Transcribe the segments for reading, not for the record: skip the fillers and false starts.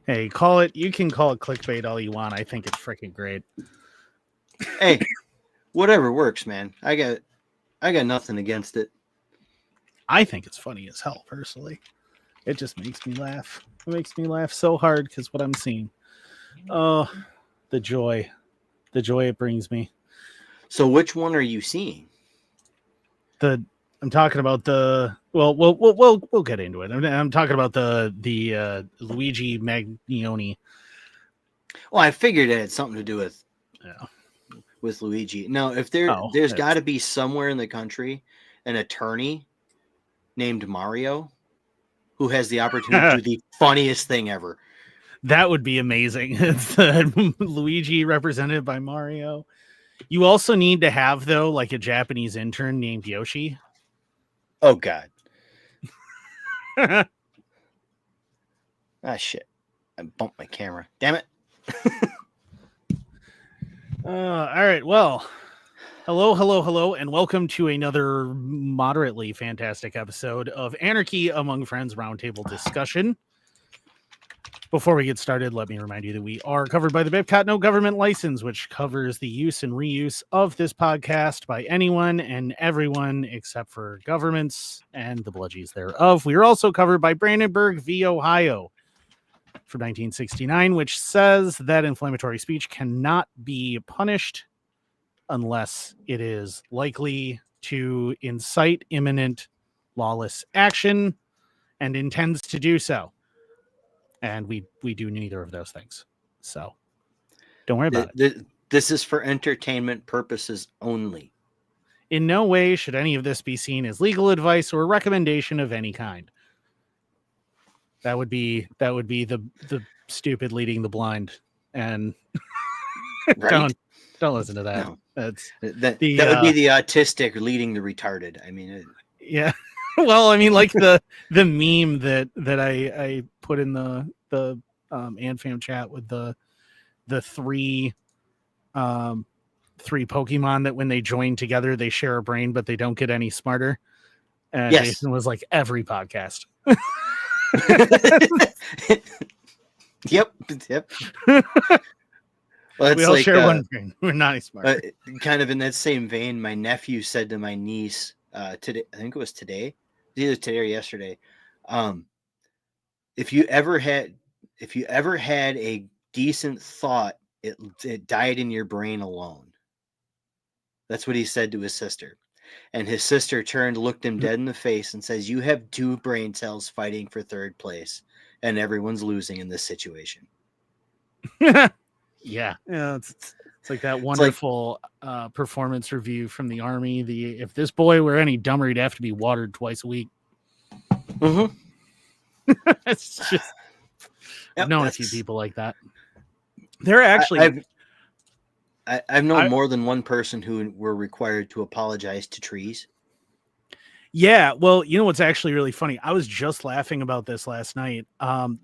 Hey, you can call it clickbait all you want. I think it's freaking great. Hey, whatever works, man. I got nothing against it. I think it's funny as hell, personally. It just makes me laugh. It makes me laugh so hard because what I'm seeing. Oh, the joy it brings me. So which one are you seeing? I'm talking about we'll get into it. I'm talking about the Luigi Magnioni. Well, I figured it had something to do with Luigi. Now, if there's got to be somewhere in the country an attorney named Mario who has the opportunity to do the funniest thing ever. That would be amazing. It's Luigi represented by Mario. You also need to have, though, like a Japanese intern named Yoshi. Oh, God. Shit. I bumped my camera. Damn it. All right. Well, hello, and welcome to another moderately fantastic episode of Anarchy Among Friends Roundtable Discussion. Before we get started, let me remind you that we are covered by the BIPCOT No Government License, which covers the use and reuse of this podcast by anyone and everyone except for governments and the bludgies thereof. We are also covered by Brandenburg v. Ohio from 1969, which says that inflammatory speech cannot be punished unless it is likely to incite imminent lawless action and intends to do so. And we do neither of those things. So don't worry about it. This is for entertainment purposes only. In no way should any of this be seen as legal advice or recommendation of any kind. That would be the stupid leading the blind. And right? don't listen to that. No. That would be the autistic leading the retarded. I mean, yeah. Well, I mean, like the meme that I put in the AnFam chat with the three Pokemon that when they join together they share a brain but they don't get any smarter. And yes. Jason was like, every podcast. Yep. Well, we all share one brain. We're not as smart. Kind of in that same vein, my nephew said to my niece today, I think it was today, either today or yesterday, if you ever had a decent thought, it died in your brain alone. That's what he said to his sister. And his sister turned, looked him dead in the face and says, "You have two brain cells fighting for third place and everyone's losing in this situation." Yeah, it's like that wonderful performance review from the Army. If this boy were any dumber, he'd have to be watered twice a week. Mm-hmm. It's just I've known a few people like that. They're actually I've known more than one person who were required to apologize to trees. Yeah, well, you know what's actually really funny? I was just laughing about this last night.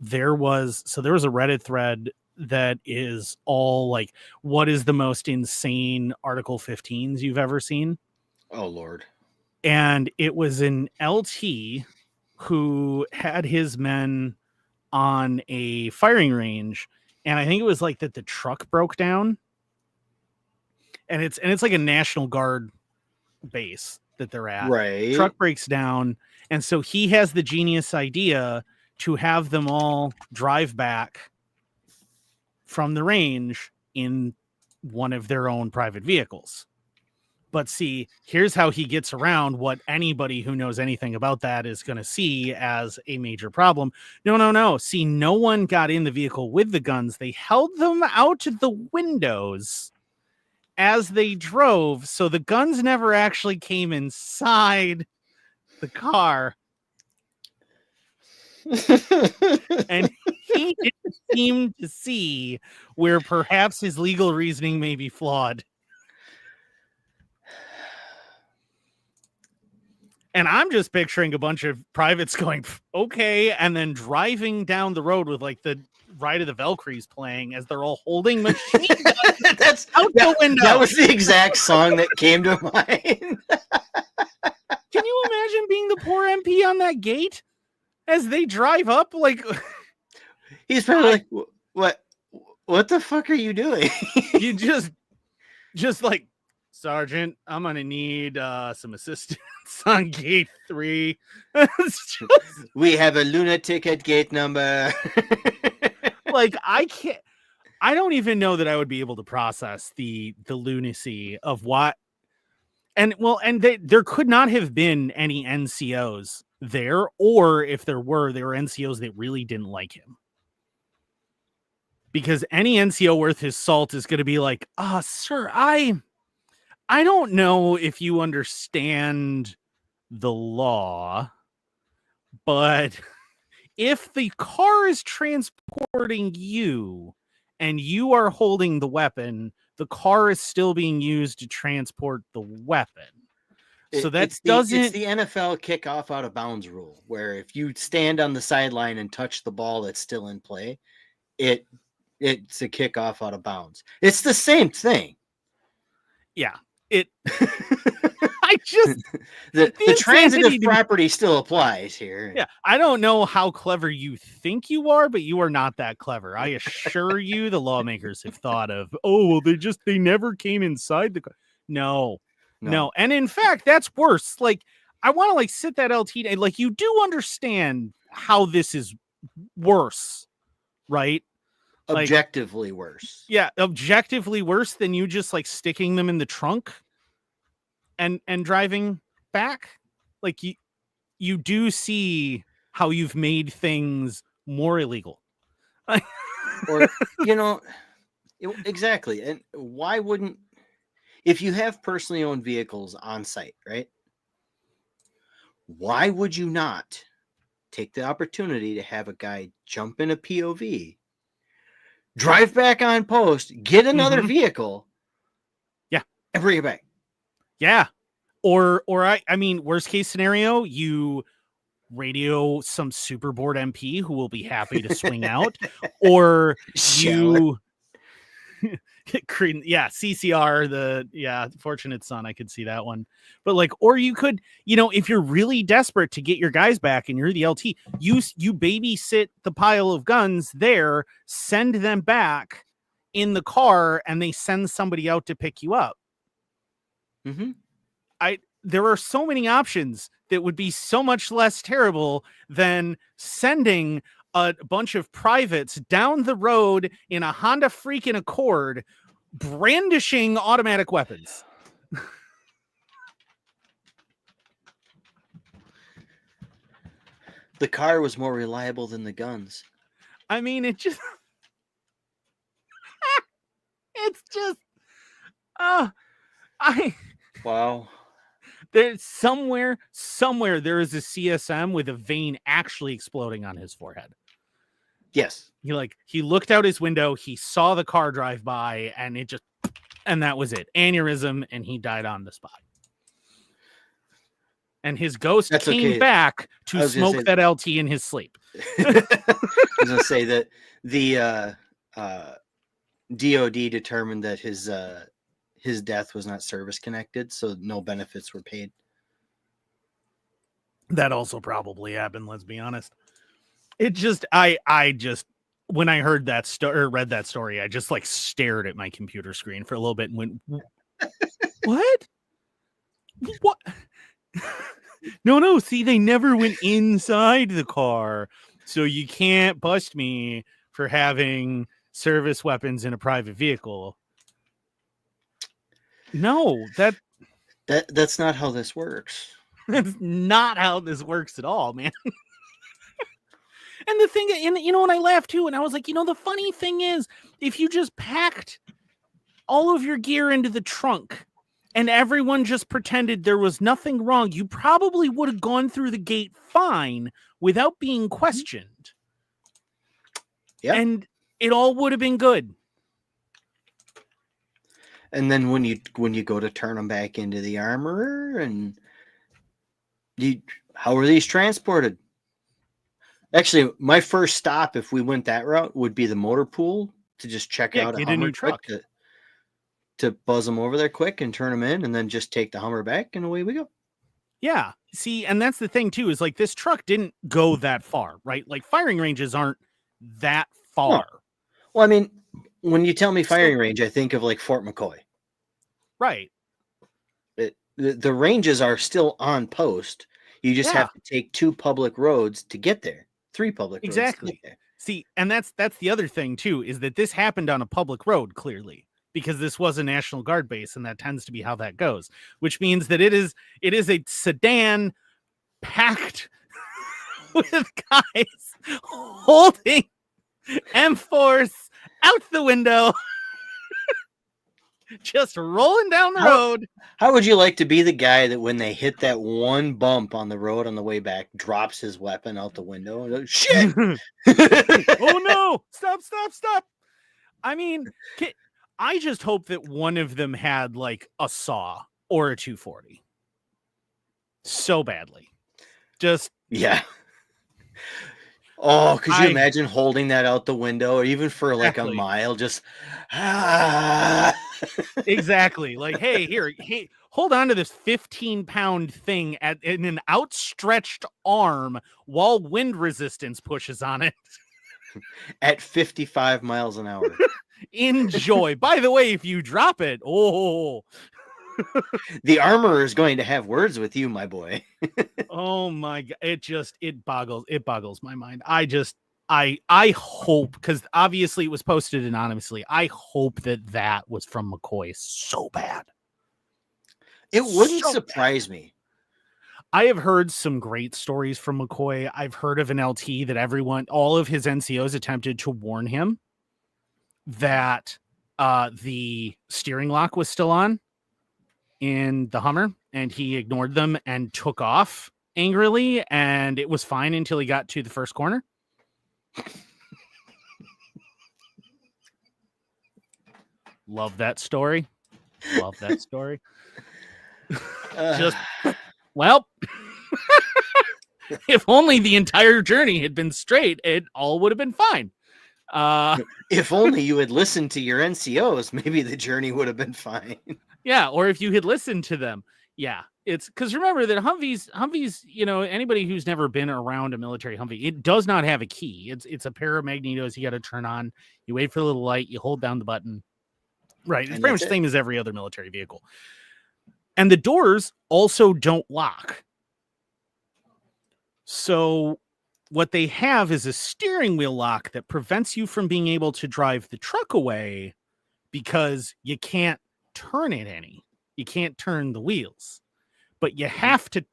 There was a Reddit thread that is all like, what is the most insane Article 15s you've ever seen? Oh, Lord. And it was an LT who had his men on a firing range. And I think it was like that the truck broke down. And it's like a National Guard base that they're at. Right. Truck breaks down. And so he has the genius idea to have them all drive back from the range in one of their own private vehicles. But see, here's how he gets around what anybody who knows anything about that is going to see as a major problem. No. See, no one got in the vehicle with the guns. They held them out the windows as they drove. So the guns never actually came inside the car. And he didn't seem to see where perhaps his legal reasoning may be flawed. And I'm just picturing a bunch of privates going, okay, and then driving down the road with like the Ride of the Valkyries playing as they're all holding machine guns. That's out the window. That was the exact song that came to mind. Can you imagine being the poor MP on that gate as they drive up? Like, He's probably like, what the fuck are you doing? You just like, Sergeant, I'm gonna need some assistance on gate 3. It's just We have a lunatic at gate number. like, I don't even know that I would be able to process the lunacy of what. And there could not have been any NCOs there, or if there were NCOs that really didn't like him. Because any NCO worth his salt is going to be like, sir, I don't know if you understand the law, but if the car is transporting you and you are holding the weapon, the car is still being used to transport the weapon. So it's the NFL kickoff out of bounds rule, where if you stand on the sideline and touch the ball that's still in play, it's a kickoff out of bounds. It's the same thing. Yeah. I just the transitive property still applies here. Yeah, I don't know how clever you think you are, but you are not that clever. I assure you, the lawmakers have thought of, they never came inside the car. No. And in fact, that's worse. Like, I want to like sit that LT, like, you do understand how this is worse, right? Objectively worse. Yeah, objectively worse than you just like sticking them in the trunk and driving back. Like, you do see how you've made things more illegal. Or, exactly. And why wouldn't, if you have personally owned vehicles on site, right? Why would you not take the opportunity to have a guy jump in a POV, drive back on post, get another vehicle, and bring it back? Yeah. Or I mean, worst case scenario, you radio some super bored MP who will be happy to swing out, or you CCR, Fortunate Son, I could see that one. But like, or you could, if you're really desperate to get your guys back and you're the LT, you babysit the pile of guns there, send them back in the car, and they send somebody out to pick you up. There are so many options that would be so much less terrible than sending a bunch of privates down the road in a Honda freaking Accord brandishing automatic weapons. The car was more reliable than the guns. I mean, it's just wow. There's somewhere there is a CSM with a vein actually exploding on his forehead. Yes. He looked out his window, he saw the car drive by, and that was it. Aneurysm, and he died on the spot. And his ghost came back to smoke that LT in his sleep. I was going to say that the DOD determined that his death was not service connected, so no benefits were paid. That also probably happened, let's be honest. It just, I just, when I heard that read that story, I just like stared at my computer screen for a little bit and went, what? No, see, they never went inside the car, so you can't bust me for having service weapons in a private vehicle. No, that's not how this works. That's not how this works at all, man. And the thing, and I laughed too, and I was like, the funny thing is, if you just packed all of your gear into the trunk and everyone just pretended there was nothing wrong, you probably would have gone through the gate fine without being questioned. Yeah. And it all would have been good. And then when you go to turn them back into the armorer, and how are these transported? Actually, my first stop, if we went that route, would be the motor pool to just check out a new truck to buzz them over there quick and turn them in, and then just take the Hummer back, and away we go. Yeah. See, and that's the thing too, is like this truck didn't go that far, right? Like firing ranges aren't that far. Well, I mean, when you tell me firing range, I think of like Fort McCoy. Right. The ranges are still on post. You just have to take 2 public roads to get there. 3 public roads to Exactly. get there. See, and that's the other thing too, is that this happened on a public road, clearly, because this was a National Guard base, and that tends to be how that goes. Which means that it is a sedan packed with guys holding M4s out the window, just rolling down the road. How would you like to be the guy that when they hit that one bump on the road on the way back, drops his weapon out the window? And goes, shit! Oh no! Stop! I mean, I just hope that one of them had like a saw or a 240. So badly. Just yeah. Oh, could you imagine holding that out the window, or even for like a mile? Just exactly. Like, hey, hold on to this 15-pound thing in an outstretched arm while wind resistance pushes on it. At 55 miles an hour. Enjoy. By the way, if you drop it, the armorer is going to have words with you, my boy. Oh my god, it boggles my mind. I hope, because obviously it was posted anonymously, I hope that was from McCoy so bad. It wouldn't surprise me. I have heard some great stories from McCoy. I've heard of an LT that all of his NCOs attempted to warn him that the steering lock was still on in the Hummer, and he ignored them and took off angrily, and it was fine until he got to the first corner. Love that story. Just, well, if only the entire journey had been straight, it all would have been fine. If only you had listened to your NCOs, maybe the journey would have been fine. Yeah, or if you had listened to them. Yeah, it's because remember that Humvees, you know, anybody who's never been around a military Humvee, it does not have a key. It's a pair of magnetos you got to turn on. You wait for the little light, you hold down the button. Right, it's pretty much the same as every other military vehicle. And the doors also don't lock. So what they have is a steering wheel lock that prevents you from being able to drive the truck away because you can't turn it any. You can't turn the wheels. But you have to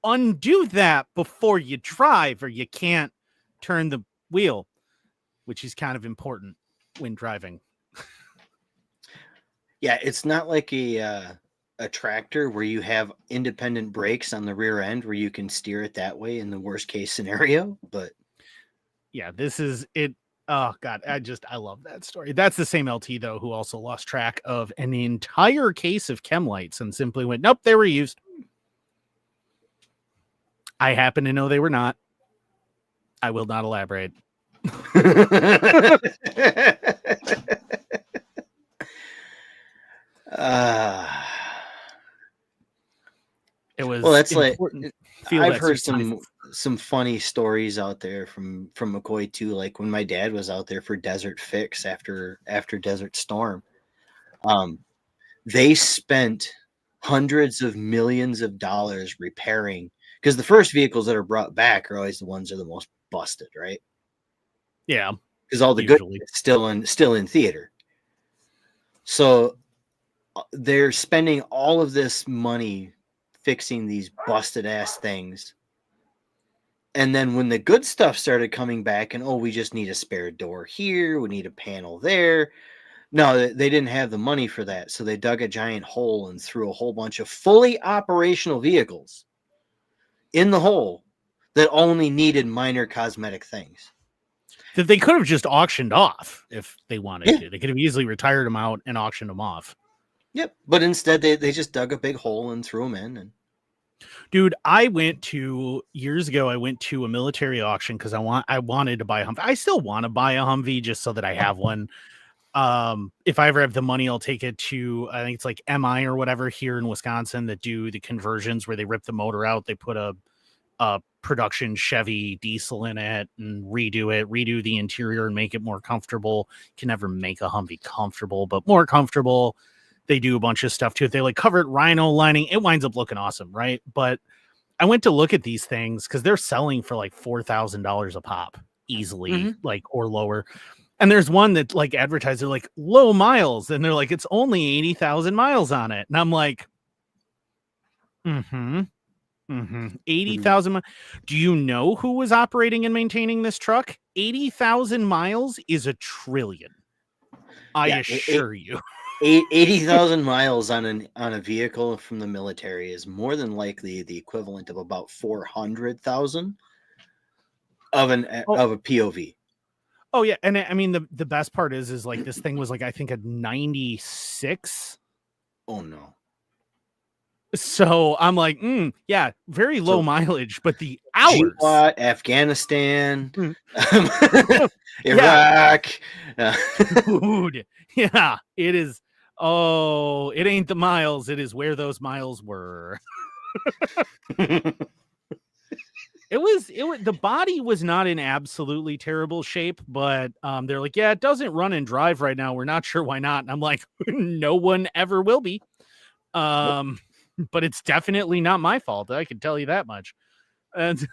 undo that before you drive, or you can't turn the wheel, which is kind of important when driving. Yeah, it's not like a tractor where you have independent brakes on the rear end where you can steer it that way in the worst case scenario. But yeah, this is it. Oh god, I love that story. That's the same LT though who also lost track of an entire case of chem lights and simply went, nope, they were used. I happen to know they were not. I will not elaborate. It was that's important. Like I've heard some funny stories out there from McCoy too, like when my dad was out there for Desert Fix after Desert Storm. They spent hundreds of millions of dollars repairing, because the first vehicles that are brought back are always the ones that are the most busted, right? Yeah, because all the good is still in theater. So they're spending all of this money fixing these busted ass things. And then when the good stuff started coming back and, we just need a spare door here, we need a panel there. No, they didn't have the money for that. So they dug a giant hole and threw a whole bunch of fully operational vehicles in the hole that only needed minor cosmetic things. That they could have just auctioned off if they wanted to. They could have easily retired them out and auctioned them off. Yep. But instead they just dug a big hole and threw them in. And dude, years ago, I went to a military auction because I wanted to buy a Humvee. I still want to buy a Humvee just so that I have one. If I ever have the money, I'll take it to, I think it's like MI or whatever here in Wisconsin that do the conversions where they rip the motor out. They put a production Chevy diesel in it and redo the interior and make it more comfortable. Can never make a Humvee comfortable, but more comfortable. They do a bunch of stuff to it. They like cover it rhino lining. It winds up looking awesome, right? But I went to look at these things because they're selling for like $4,000 a pop easily, like, or lower. And there's one that like advertised they're like low miles, and they're like it's only 80,000 miles on it, and I'm like, 80,000. Do you know who was operating and maintaining this truck? 80,000 miles is $1 trillion. I assure you. 80,000 miles on a vehicle from the military is more than likely the equivalent of about 400,000 of a POV. Oh yeah, and I mean the best part is like this thing was like I think a 96. Oh no. So I'm like, yeah, very low mileage, but the hours. Afghanistan, Iraq. Dude, yeah, it is. Oh, it ain't the miles. It is where those miles were. It was the body was not in absolutely terrible shape, but they're like, yeah, it doesn't run and drive right now. We're not sure why not. And I'm like, no one ever will be. But it's definitely not my fault. I can tell you that much. And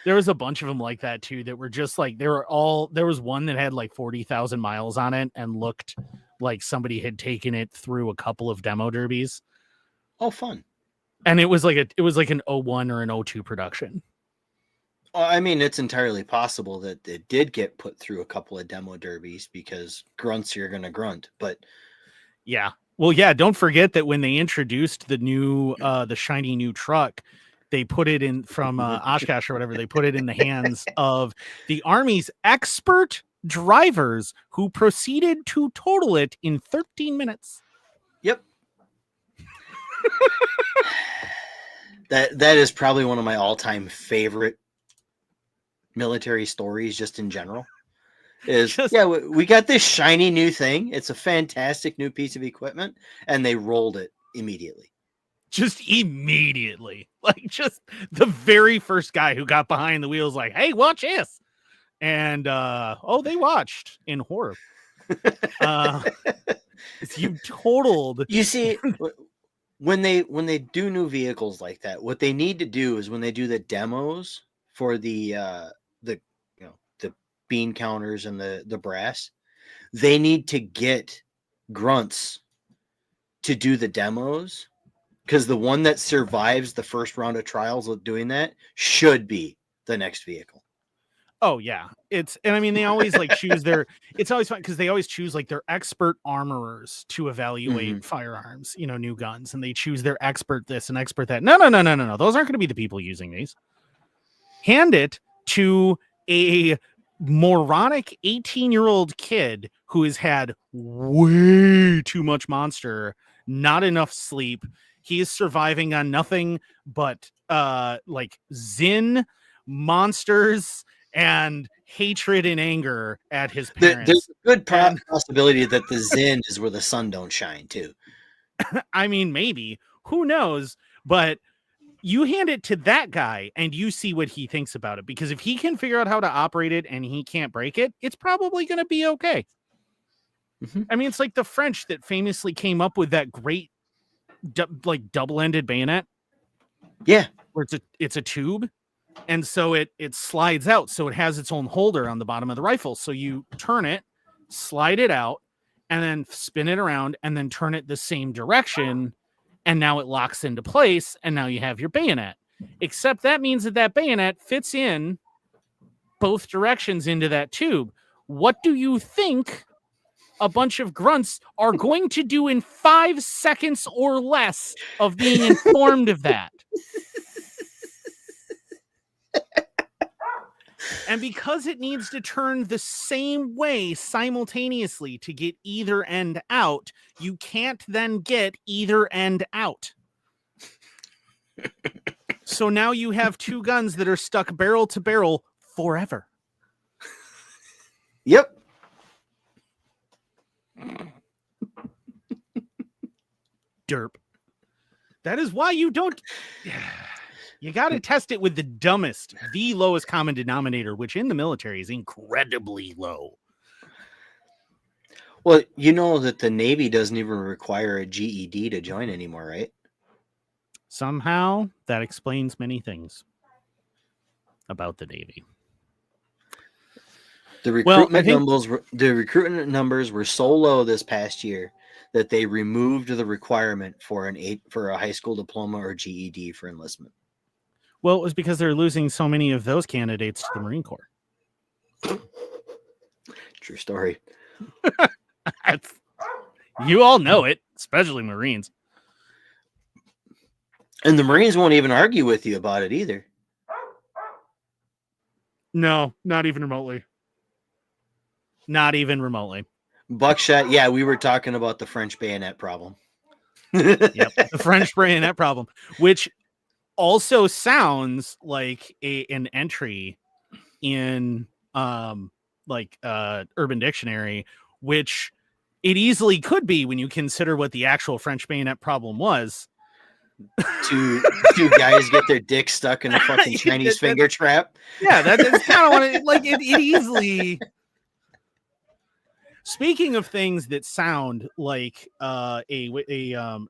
there was a bunch of them like that too, that were just like, there was one that had like 40,000 miles on it and looked like somebody had taken it through a couple of demo derbies. Oh, fun. And it was like an 01 or an 02 production. Well, I mean, it's entirely possible that it did get put through a couple of demo derbies because grunts are going to grunt, but yeah. Well, yeah, don't forget that when they introduced the new the shiny new truck, they put it in from Oshkosh or whatever, they put it in the hands of the Army's expert drivers who proceeded to total it in 13 minutes. Yep. That is probably one of my all-time favorite military stories just in general. We got this shiny new thing. It's a fantastic new piece of equipment, and they rolled it immediately. Just immediately. Like just the very first guy who got behind the wheels like, hey, watch this. And they watched in horror. You totaled. You see, when they do new vehicles like that, what they need to do is when they do the demos for the bean counters and the brass, they need to get grunts to do the demos, because the one that survives the first round of trials of doing that should be the next vehicle. Oh yeah, and I mean they always like choose their. It's always fun because they always choose like their expert armorers to evaluate firearms, new guns, and they choose their expert this and expert that. No. Those aren't going to be the people using these. Hand it to a moronic 18-year-old kid who has had way too much monster, not enough sleep. He is surviving on nothing but like Zin, monsters, and hatred and anger at his parents. There's a good possibility that the Zin is where the sun don't shine too. I mean, maybe. Who knows? But you hand it to that guy and you see what he thinks about it. Because if he can figure out how to operate it and he can't break it, it's probably going to be okay. I mean, it's like the French that famously came up with that great double-ended bayonet. Yeah. Where it's a tube. And so it slides out. So it has its own holder on the bottom of the rifle. So you turn it, slide it out, and then spin it around and then turn it the same direction. And now it locks into place. And now you have your bayonet. Except that means that bayonet fits in both directions into that tube. What do you think a bunch of grunts are going to do in 5 seconds or less of being informed of that? And because it needs to turn the same way simultaneously to get either end out, you can't then get either end out. So now you have two guns that are stuck barrel to barrel forever. Yep. Derp. That is why you don't. You got to test it with the lowest common denominator, which in the military is incredibly low. Well, you know that the Navy doesn't even require a GED to join anymore, right? Somehow that explains many things about the Navy. The recruitment numbers were so low this past year that they removed the requirement for a high school diploma or GED for enlistment. Well, it was because they're losing so many of those candidates to the Marine Corps. True story. You all know it, especially Marines. And the Marines won't even argue with you about it either. No, not even remotely. Not even remotely. Buckshot, yeah, we were talking about the French bayonet problem. Yep, the French bayonet problem, which also sounds like an entry in Urban Dictionary, which it easily could be when you consider what the actual French bayonet problem was. Two guys get their dick stuck in a fucking Chinese finger trap. Yeah, that's kind of what it easily. Speaking of things that sound like a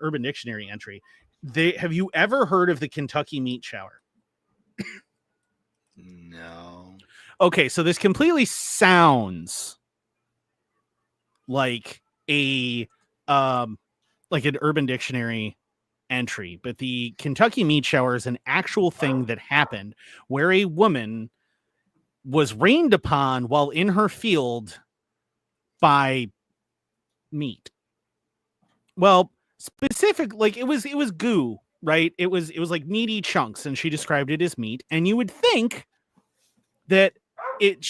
Urban Dictionary entry, have you ever heard of the Kentucky meat shower? No. Okay, so this completely sounds like an Urban Dictionary entry, but the Kentucky meat shower is an actual thing that happened where a woman was rained upon while in her field by meat. Well, it was goo, right? It was like meaty chunks, and she described it as meat. And you would think that it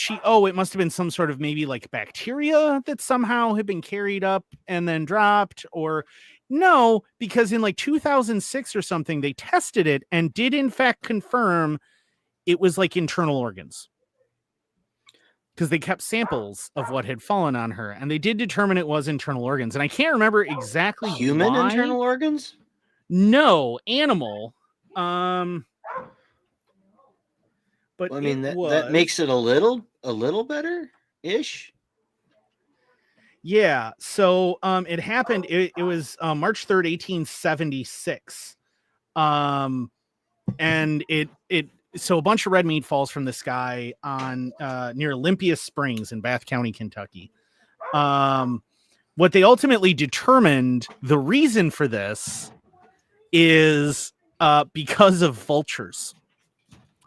must have been some sort of maybe like bacteria that somehow had been carried up and then dropped, or no, because in like 2006 or something, they tested it and did in fact confirm it was like internal organs. Because they kept samples of what had fallen on her, and they did determine it was internal organs. And I can't remember exactly human why. Internal organs? No, animal. But well, I mean that makes it a little better ish. Yeah. So it happened. It was March 3rd, 1876. And so a bunch of red meat falls from the sky on near Olympia Springs in Bath County, Kentucky. What they ultimately determined the reason for this is because of vultures.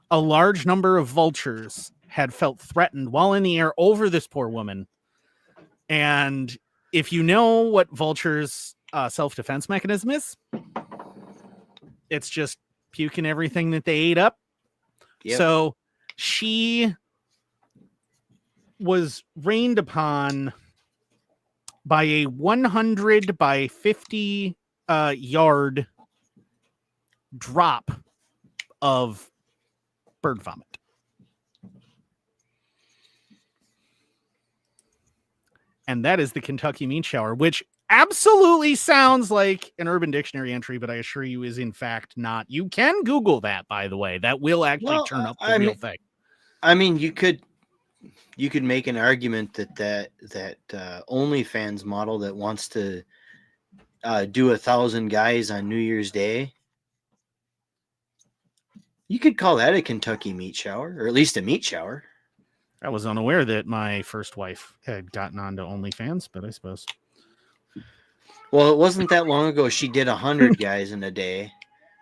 A large number of vultures had felt threatened while in the air over this poor woman. And if you know what vultures' self-defense mechanism is, it's just puking everything that they ate up. Yep. So she was rained upon by a 100 by 50 yard drop of bird vomit. And that is the Kentucky meat shower, which absolutely sounds like an Urban Dictionary entry, but I assure you is in fact not. You can Google that, by the way. That will actually turn up the real thing. I mean, you could make an argument that OnlyFans model that wants to do 1,000 guys on New Year's Day. You could call that a Kentucky meat shower, or at least a meat shower. I was unaware that my first wife had gotten onto OnlyFans, but I suppose. Well, it wasn't that long ago. She did 100 guys in a day.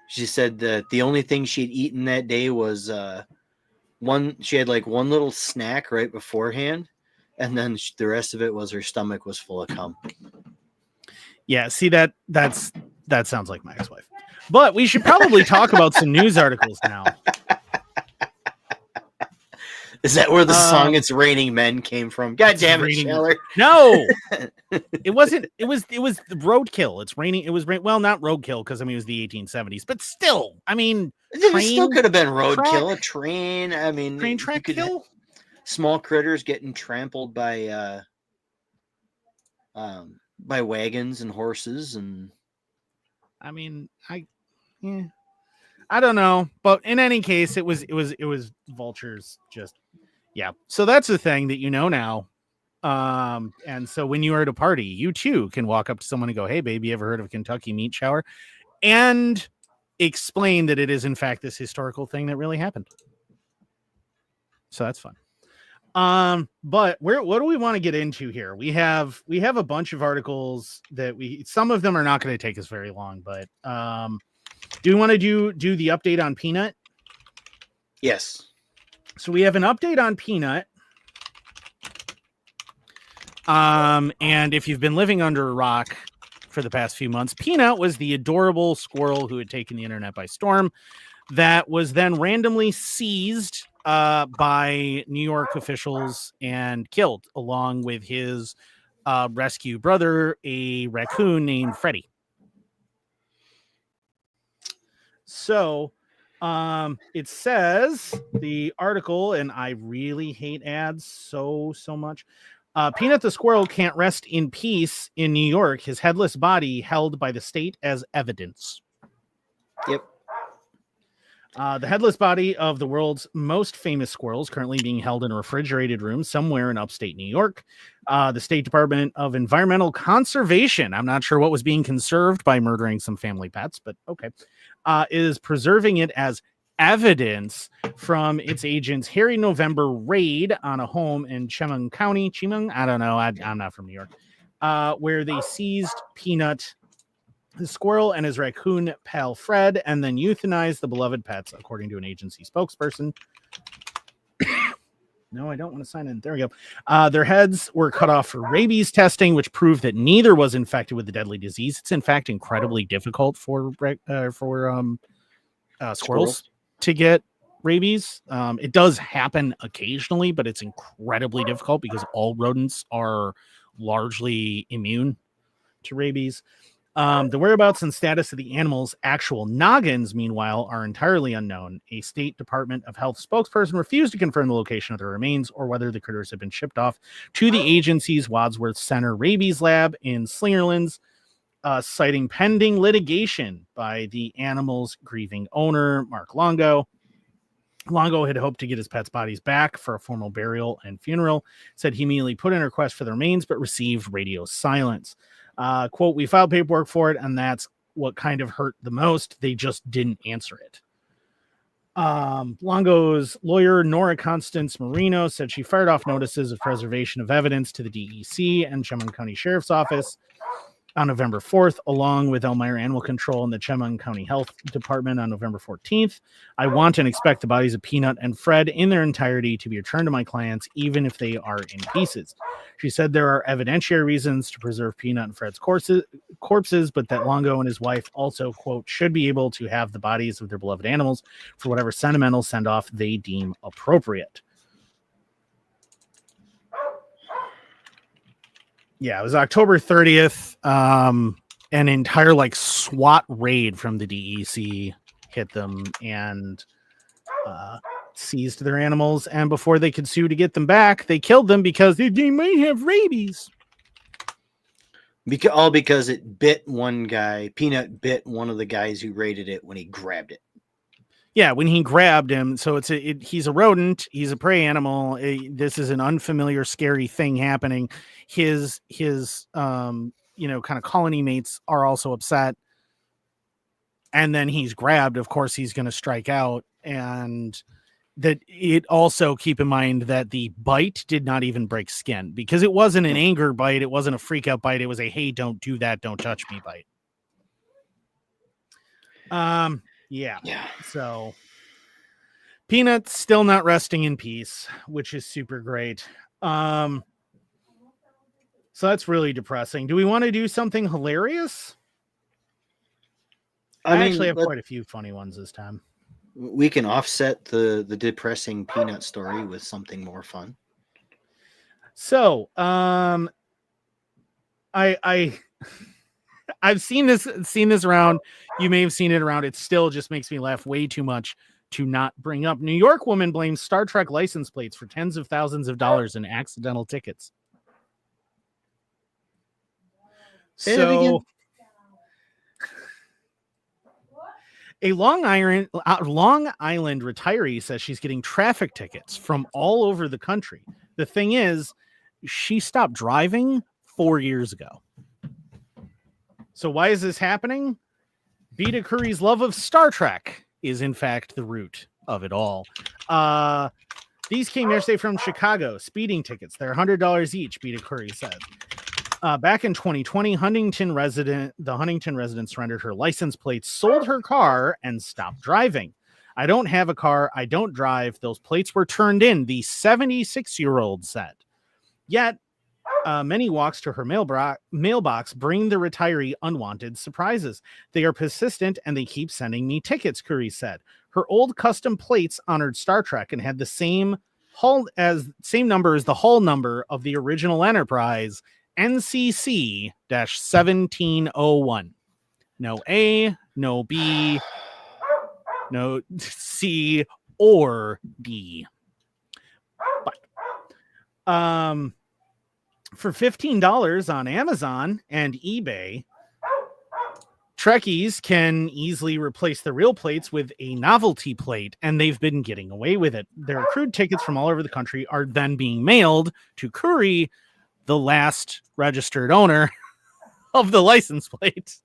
She said that the only thing she'd eaten that day was she had like one little snack right beforehand, and then the rest of it was her stomach was full of cum. Yeah, see that sounds like my ex-wife. But we should probably talk about some news articles now. Is that where the song "It's Raining Men" came from? God damn it, Scheller. No, it wasn't. It was the roadkill. It's raining. It was well, not roadkill because I mean it was the 1870s, but still, I mean, it still could have been roadkill. A train. I mean, train track kill. Small critters getting trampled by wagons and horses, and I mean, I don't know, but in any case, it was vultures. Just yeah. So that's the thing that you know now. And so when you are at a party, you too can walk up to someone and go, "Hey, baby, ever heard of Kentucky meat shower?" And explain that it is in fact this historical thing that really happened. So that's fun. But what do we want to get into here? We have a bunch of articles that some of them are not going to take us very long, but do we want to do the update on Peanut? Yes. So we have an update on Peanut. And if you've been living under a rock for the past few months, Peanut was the adorable squirrel who had taken the internet by storm that was then randomly seized by New York officials and killed, along with his rescue brother, a raccoon named Freddie. So it says the article, and I really hate ads so much. Peanut the squirrel can't rest in peace in New York. His headless body held by the state as evidence. Yep. The headless body of the world's most famous squirrels currently being held in a refrigerated room somewhere in upstate New York. The State Department of Environmental Conservation, I'm not sure what was being conserved by murdering some family pets, but okay, is preserving it as evidence from its agents' Hairy November raid on a home in Chemung County. Chemung? I don't know. I'm not from New York. Where they seized Peanut, the squirrel, and his raccoon pal Fred, and then euthanized the beloved pets, according to an agency spokesperson. No, I don't want to sign in. There we go. Their heads were cut off for rabies testing, which proved that neither was infected with the deadly disease. It's in fact incredibly difficult for squirrels to get rabies. It does happen occasionally, but it's incredibly difficult because all rodents are largely immune to rabies. The whereabouts and status of the animals' actual noggins, meanwhile, are entirely unknown. A State Department of Health spokesperson refused to confirm the location of the remains or whether the critters have been shipped off to the agency's Wadsworth Center rabies lab in Slingerlands, citing pending litigation by the animal's grieving owner, Mark Longo. Longo had hoped to get his pets' bodies back for a formal burial and funeral. Said he immediately put in a request for the remains, but received radio silence. Quote, "We filed paperwork for it, and that's what kind of hurt the most. They just didn't answer it." Longo's lawyer, Nora Constance Marino, said she fired off notices of preservation of evidence to the DEC and Chemung County Sheriff's Office on November 4th, along with Elmira Animal Control and the Chemung County Health Department on November 14th. "I want and expect the bodies of Peanut and Fred in their entirety to be returned to my clients, even if they are in pieces." She said there are evidentiary reasons to preserve Peanut and Fred's corpses, but that Longo and his wife also, quote, "should be able to have the bodies of their beloved animals for whatever sentimental send-off they deem appropriate." Yeah, it was October 30th. An entire SWAT raid from the DEC hit them and seized their animals. And before they could sue to get them back, they killed them because they might have rabies. Because it bit one guy. Peanut bit one of the guys who raided it when he grabbed it. Yeah, when he grabbed him. So he's a rodent. He's a prey animal. This is an unfamiliar, scary thing happening. His kind of colony mates are also upset. And then he's grabbed. Of course, he's going to strike out. And that it also keep in mind that the bite did not even break skin because it wasn't an anger bite. It wasn't a freak out bite. It was a, "Hey, don't do that. Don't touch me" bite. Yeah. So Peanut's still not resting in peace, which is super great. So that's really depressing. Do we want to do something hilarious? I actually have quite a few funny ones this time. We can offset the depressing Peanut story with something more fun. So, I've seen this around. You may have seen it around. It still just makes me laugh way too much to not bring up. New York woman blames Star Trek license plates for tens of thousands of dollars in accidental tickets. So A Long Island retiree says she's getting traffic tickets from all over the country. The thing is, she stopped driving 4 years ago. So why is this happening? Beta Curry's love of Star Trek is in fact the root of it all. These came yesterday from Chicago. Speeding tickets. They're $100 each, Beta Curry said. Back in 2020, the Huntington resident surrendered her license plates, sold her car, and stopped driving. I don't have a car. I don't drive. Those plates were turned in, the 76-year-old said. Yet, many walks to her mailbox bring the retiree unwanted surprises. They are persistent and they keep sending me tickets, Curry said. Her old custom plates honored Star Trek and had the same number as the hull number of the original Enterprise, NCC-1701. No A, no B, no C or D. But for $15 on Amazon and eBay, Trekkies can easily replace the real plates with a novelty plate, and they've been getting away with it. Their accrued tickets from all over the country are then being mailed to Curry, the last registered owner of the license plate.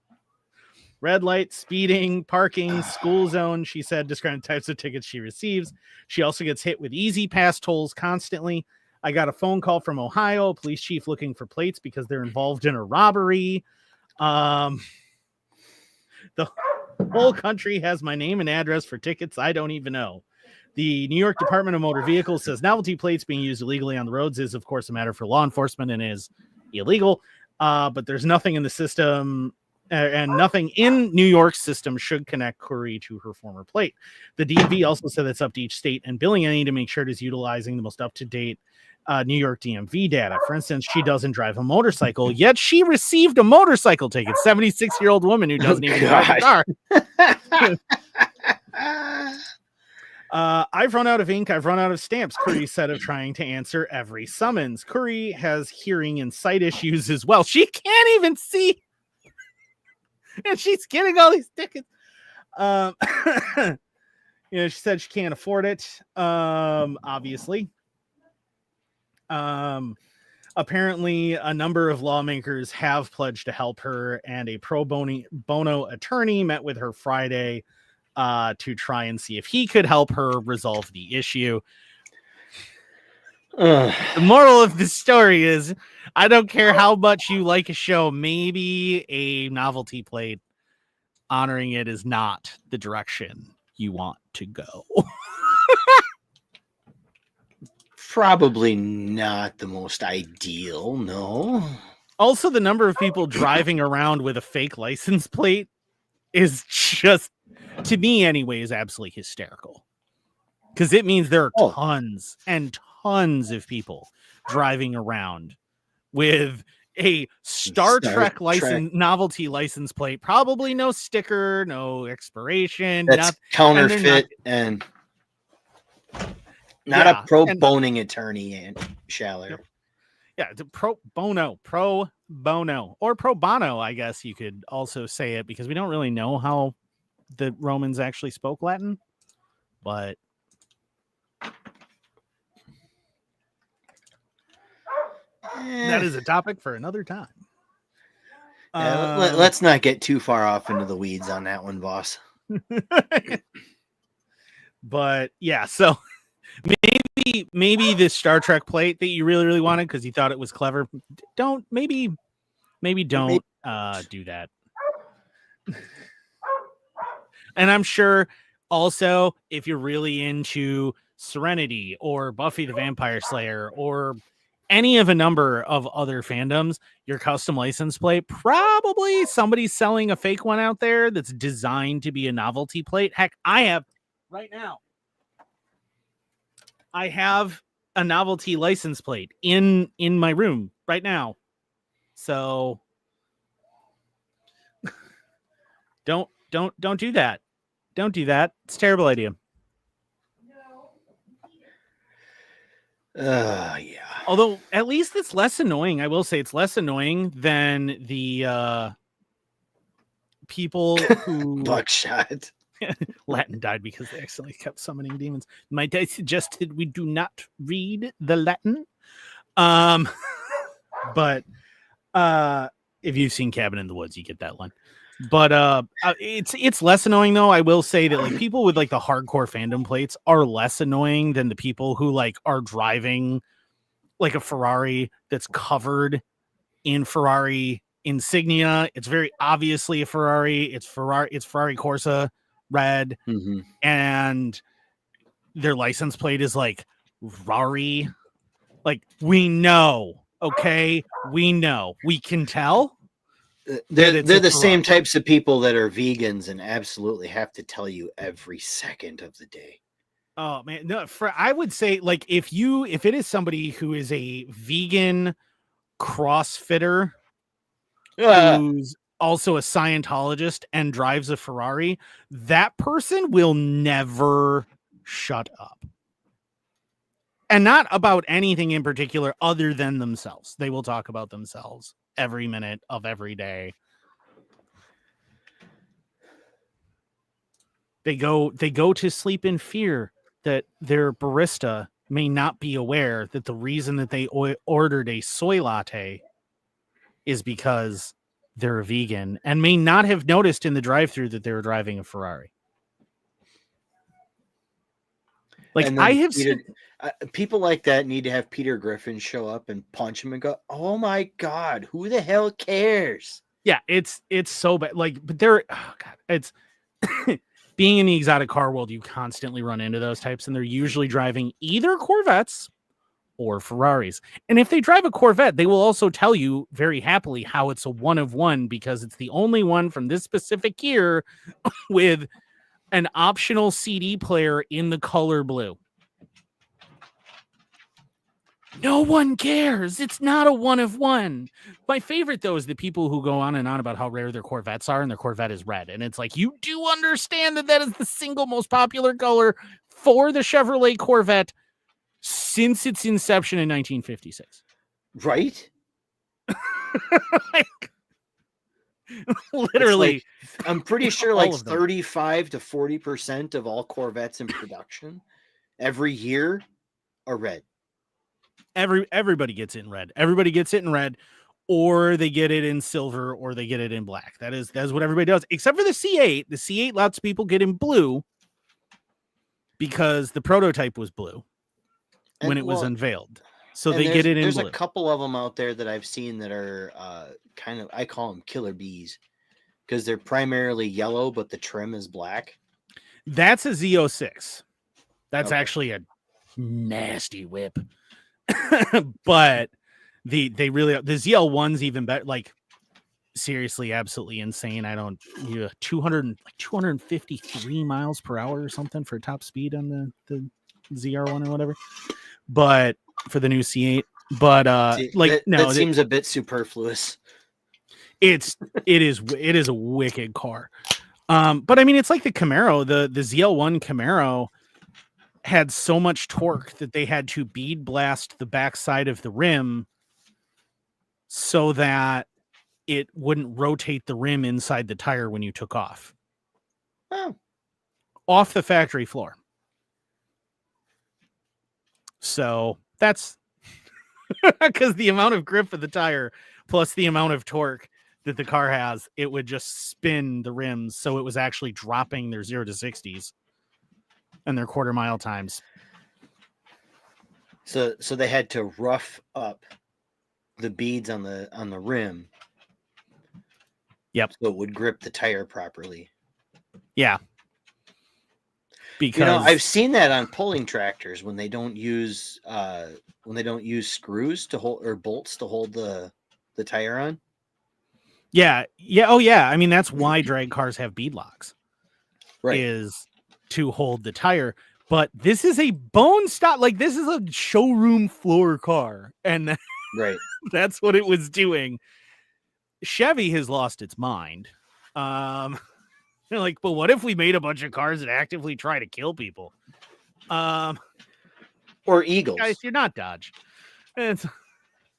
Red light, speeding, parking, school zone, she said, describing types of tickets she receives. She also gets hit with Easy Pass tolls constantly. I got a phone call from Ohio, police chief looking for plates because they're involved in a robbery. The whole country has my name and address for tickets I don't even know. The New York Department of Motor Vehicles says novelty plates being used illegally on the roads is, of course, a matter for law enforcement and is illegal. But there's nothing in the system and nothing in New York's system should connect Curry to her former plate. The DMV also said it's up to each state and billing entity to make sure it is utilizing the most up-to-date New York DMV data. For instance, she doesn't drive a motorcycle, yet she received a motorcycle ticket. 76-year-old woman who doesn't even drive a car. I've run out of ink. I've run out of stamps, Curry said, of trying to answer every summons. Curry has hearing and sight issues as well. She can't even see. And she's getting all these tickets. She said she can't afford it. Obviously. Apparently a number of lawmakers have pledged to help her, and a pro bono attorney met with her Friday to try and see if he could help her resolve the issue. The moral of the story is, I don't care how much you like a show, maybe a novelty plate honoring it is not the direction you want to go. Probably not the most ideal, no. Also, the number of people driving around with a fake license plate is just, to me anyway, is absolutely hysterical. Because it means there are tons and tons of people driving around with a Star Trek novelty license plate, probably no sticker, no expiration. That's counterfeit and not a pro boning attorney, and Schaller. Yeah, it's a pro bono, or pro bono, I guess you could also say it, because we don't really know how the Romans actually spoke Latin, but that is a topic for another time. Let's not get too far off into the weeds on that one, boss. But yeah, so maybe this Star Trek plate that you really, really wanted because you thought it was clever. Don't do that. And I'm sure also, if you're really into Serenity or Buffy the Vampire Slayer or any of a number of other fandoms, your custom license plate, probably somebody's selling a fake one out there that's designed to be a novelty plate. Heck, I have a novelty license plate in my room right now. So don't do that. Don't do that. It's a terrible idea. Yeah. Although at least it's less annoying. I will say it's less annoying than the people who buckshot. Latin died because they accidentally kept summoning demons. My dad suggested we do not read the Latin. But if you've seen Cabin in the Woods, you get that one. But it's less annoying though. I will say that like people with like the hardcore fandom plates are less annoying than the people who like are driving like a Ferrari that's covered in Ferrari insignia. It's very obviously a Ferrari. It's Ferrari Corsa red, and their license plate is like Rari. Like, we know, okay? We know. We can tell. They're the same types of people that are vegans and absolutely have to tell you every second of the day. Oh man, no. I would say like if it is somebody who is a vegan CrossFitter who's also a Scientologist and drives a Ferrari, that person will never shut up. And not about anything in particular other than themselves. They will talk about themselves every minute of every day. They go to sleep in fear that their barista may not be aware that the reason that they ordered a soy latte is because they're a vegan and may not have noticed in the drive-thru that they were driving a Ferrari. Like I have seen people like that need to have Peter Griffin show up and punch him and go, "Oh my God, who the hell cares?" Yeah, it's so bad. Like, but it's being in the exotic car world, you constantly run into those types, and they're usually driving either Corvettes or Ferraris. And if they drive a Corvette, they will also tell you very happily how it's a one of one because it's the only one from this specific year with an optional CD player in the color blue. No one cares. It's not a one of one. My favorite, though, is the people who go on and on about how rare their Corvettes are, and their Corvette is red. And it's like, you do understand that is the single most popular color for the Chevrolet Corvette since its inception in 1956. Right? Literally. Like, I'm pretty sure like 35 to 40% of all Corvettes in production every year are red. Everybody gets it in red. Everybody gets it in red, or they get it in silver, or they get it in black. That's what everybody does, except for the C8. The C8 lets people get in blue because the prototype was blue when it was unveiled. So they get it in blue. There's a couple of them out there that I've seen that are kind of, I call them killer bees because they're primarily yellow, but the trim is black. That's a Z06. That's actually a nasty whip. But the ZL1's even better. Like, seriously, absolutely insane. 253 miles per hour or something for top speed on the ZR1 or whatever. But for the new C8, but that seems a bit superfluous. It is a wicked car. But I mean, it's like the Camaro, the ZL1 Camaro had so much torque that they had to bead blast the backside of the rim so that it wouldn't rotate the rim inside the tire when you took off. Oh. Off the factory floor. So that's because the amount of grip of the tire plus the amount of torque that the car has, it would just spin the rims. So it was actually dropping their 0 to 60s and their quarter mile times. So they had to rough up the beads on the rim. Yep. So it would grip the tire properly. Yeah. Because I've seen that on pulling tractors when they don't use screws to hold or bolts to hold the tire on. Yeah. Oh yeah. I mean, that's why drag cars have bead locks. Right. Is to hold the tire. But this is a bone stock, like this is a showroom floor car. And right. That's what it was doing. Chevy has lost its mind. They're like, but what if we made a bunch of cars that actively try to kill people? Or eagles. Guys, you're not Dodge.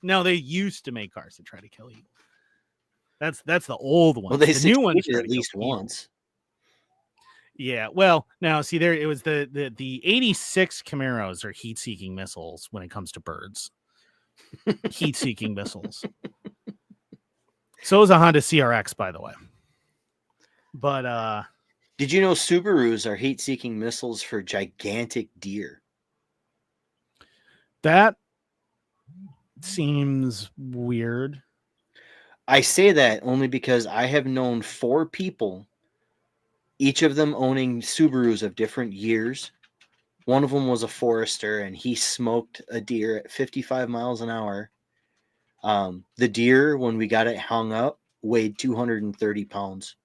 No, they used to make cars that try to kill you. That's the old one. Well, they the new ones at least once. Yeah, well, now see there it was the 86 Camaros are heat-seeking missiles when it comes to birds. Heat-seeking missiles. So is a Honda CRX, by the way. But Did you know Subarus are heat-seeking missiles for gigantic deer? that seems weird. I say that only because I have known 4 people, each of them owning Subarus of different years. One of them was a forester, and he smoked a deer at 55 miles an hour. The deer, when we got it hung up, weighed 230 pounds.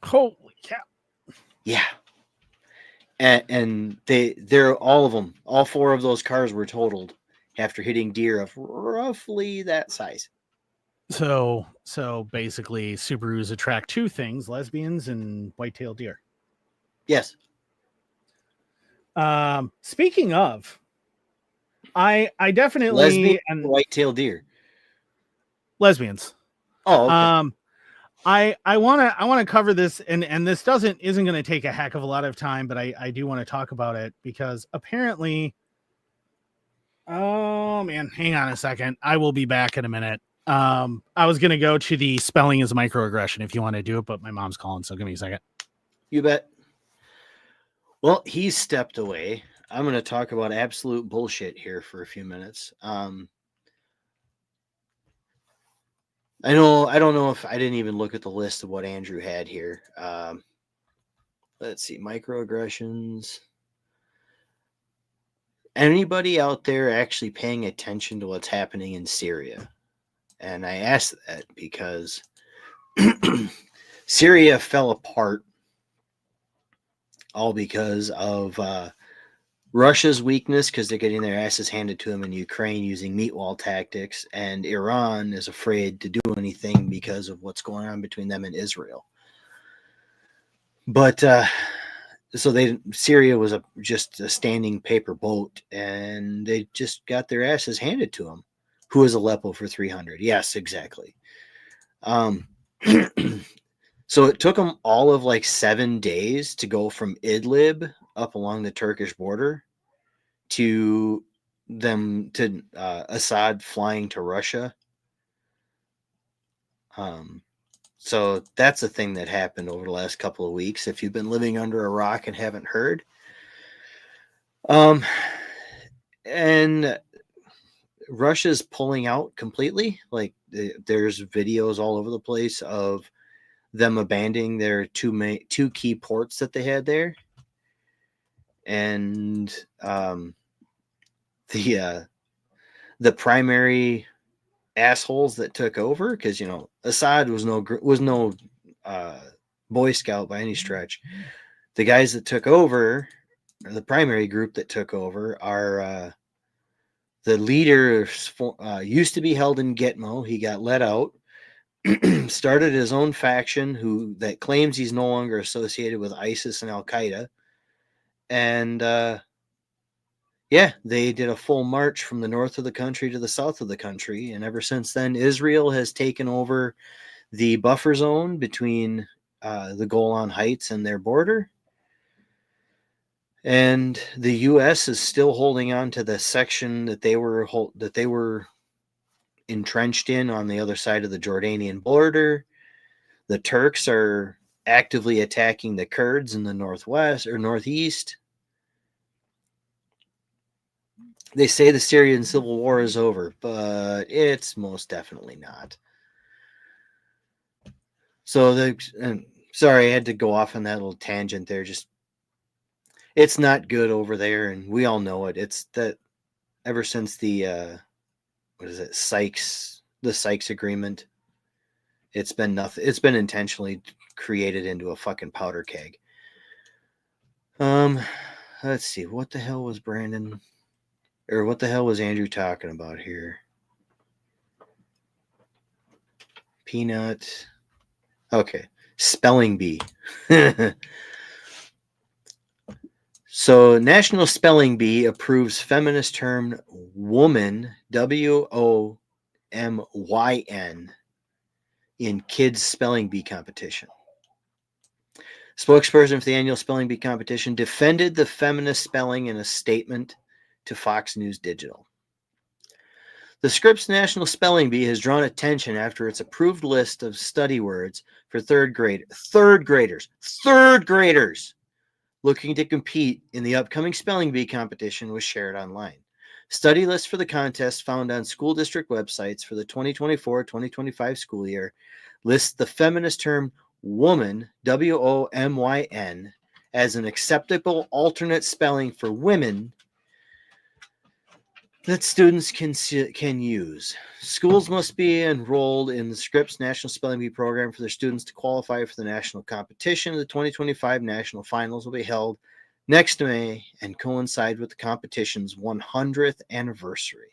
Holy cow. Yeah. And they're all of them, all 4 of those cars were totaled after hitting deer of roughly that size. So basically Subarus attract 2 things, lesbians and white-tailed deer. Yes. Speaking of, I definitely Lesbian and white-tailed deer. lesbians. Oh, okay. I want to cover this, and this isn't going to take a heck of a lot of time, but I do want to talk about it because apparently, oh man, hang on a second, I will be back in a minute. I was going to go to the spelling is microaggression if you want to do it, but my mom's calling, so give me a second. You bet. Well, he's stepped away. I'm going to talk about absolute bullshit here for a few minutes. I don't know if I didn't even look at the list of what Andrew had here. Let's see, microaggressions. Anybody out there actually paying attention to what's happening in Syria? And I ask that because Syria fell apart all because of Russia's weakness because they're getting their asses handed to them in Ukraine using meat wall tactics, and Iran is afraid to do anything because of what's going on between them and Israel. But so Syria was just a standing paper boat, and they just got their asses handed to them. Who is Aleppo for 300? Yes, exactly. So it took them all of like 7 days to go from Idlib up along the Turkish border to Assad flying to Russia. So that's a thing that happened over the last couple of weeks. If you've been living under a rock and haven't heard, and Russia's pulling out completely. Like there's videos all over the place of them abandoning their two key ports that they had there, and the primary assholes that took over, because Assad was no Boy Scout by any stretch. The guys that took over, or the primary group that took over, are the leader used to be held in Gitmo. He got let out. Started his own faction that claims he's no longer associated with ISIS and Al Qaeda, and they did a full march from the north of the country to the south of the country, and ever since then, Israel has taken over the buffer zone between the Golan Heights and their border, and the U.S. is still holding on to the section that they were entrenched in on the other side of the Jordanian border. The Turks are actively attacking the Kurds in the northwest or northeast. They say the Syrian civil war is over, but it's most definitely not. So sorry, I had to go off on that little tangent there. Just it's not good over there, and we all know it. It's that ever since the Sykes agreement, it's been nothing. It's been intentionally created into a fucking powder keg. Let's see. What the hell was Andrew talking about here? Peanut. Okay. Spelling bee. So, National Spelling Bee approves feminist term woman, WOMYN, in kids spelling bee competition. Spokesperson for the annual spelling bee competition defended the feminist spelling in a statement to Fox News Digital. The Scripps National Spelling Bee has drawn attention after its approved list of study words for third graders looking to compete in the upcoming spelling bee competition was shared online. Study lists for the contest found on school district websites for the 2024-2025 school year list the feminist term woman, W-O-M-Y-N, as an acceptable alternate spelling for women that students can use. Schools must be enrolled in the Scripps National Spelling Bee program for their students to qualify for the national competition. The 2025 national finals will be held next May and coincide with the competition's 100th anniversary.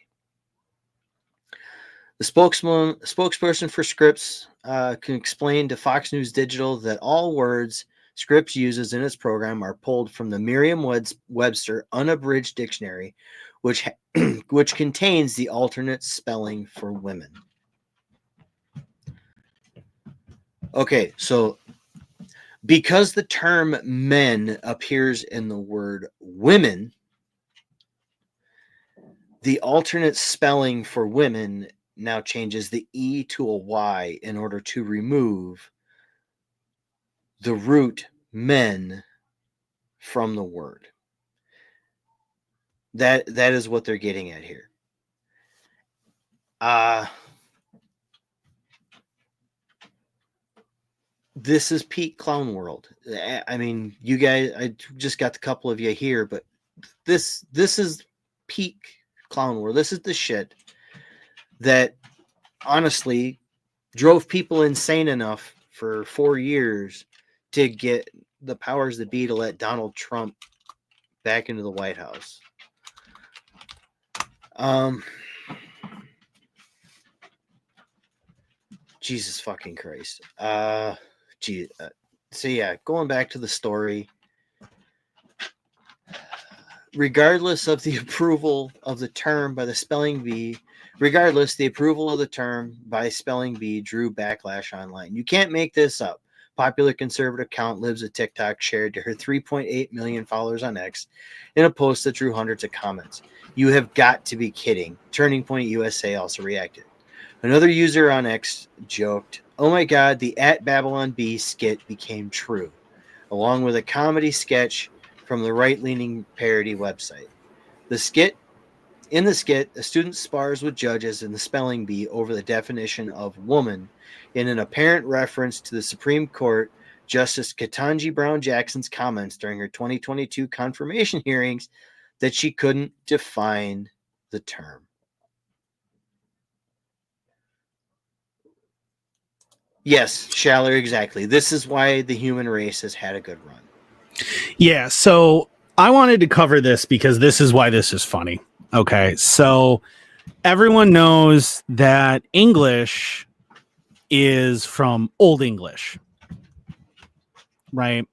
The spokesperson for Scripps can explain to Fox News Digital that all words Scripps uses in its program are pulled from the Merriam-Webster Unabridged Dictionary, which contains the alternate spelling for women. Okay, so because the term men appears in the word women, the alternate spelling for women now changes the E to a Y in order to remove the root men from the word. That is what they're getting at here. This is peak clown world. I mean, you guys, I just got a couple of you here, but this is peak clown world. This is the shit that honestly drove people insane enough for 4 years to get the powers that be to let Donald Trump back into the White House. Jesus fucking Christ. So yeah, going back to the story. Regardless of the approval of the term by the spelling bee, the approval of the term by spelling bee drew backlash online. You can't make this up. Popular conservative account Lives a TikTok shared to her 3.8 million followers on X in a post that drew hundreds of comments. You have got to be kidding. Turning Point USA also reacted. Another user on X joked, "Oh my God, the @Babylon Bee skit became true," along with a comedy sketch from the right-leaning parody website. In the skit, a student spars with judges in the spelling bee over the definition of woman in an apparent reference to the Supreme Court Justice Ketanji Brown Jackson's comments during her 2022 confirmation hearings that she couldn't define the term. Yes, Schaller, exactly. This is why the human race has had a good run. Yeah, so I wanted to cover this because this is why this is funny. Okay, so everyone knows that English is from Old English, right?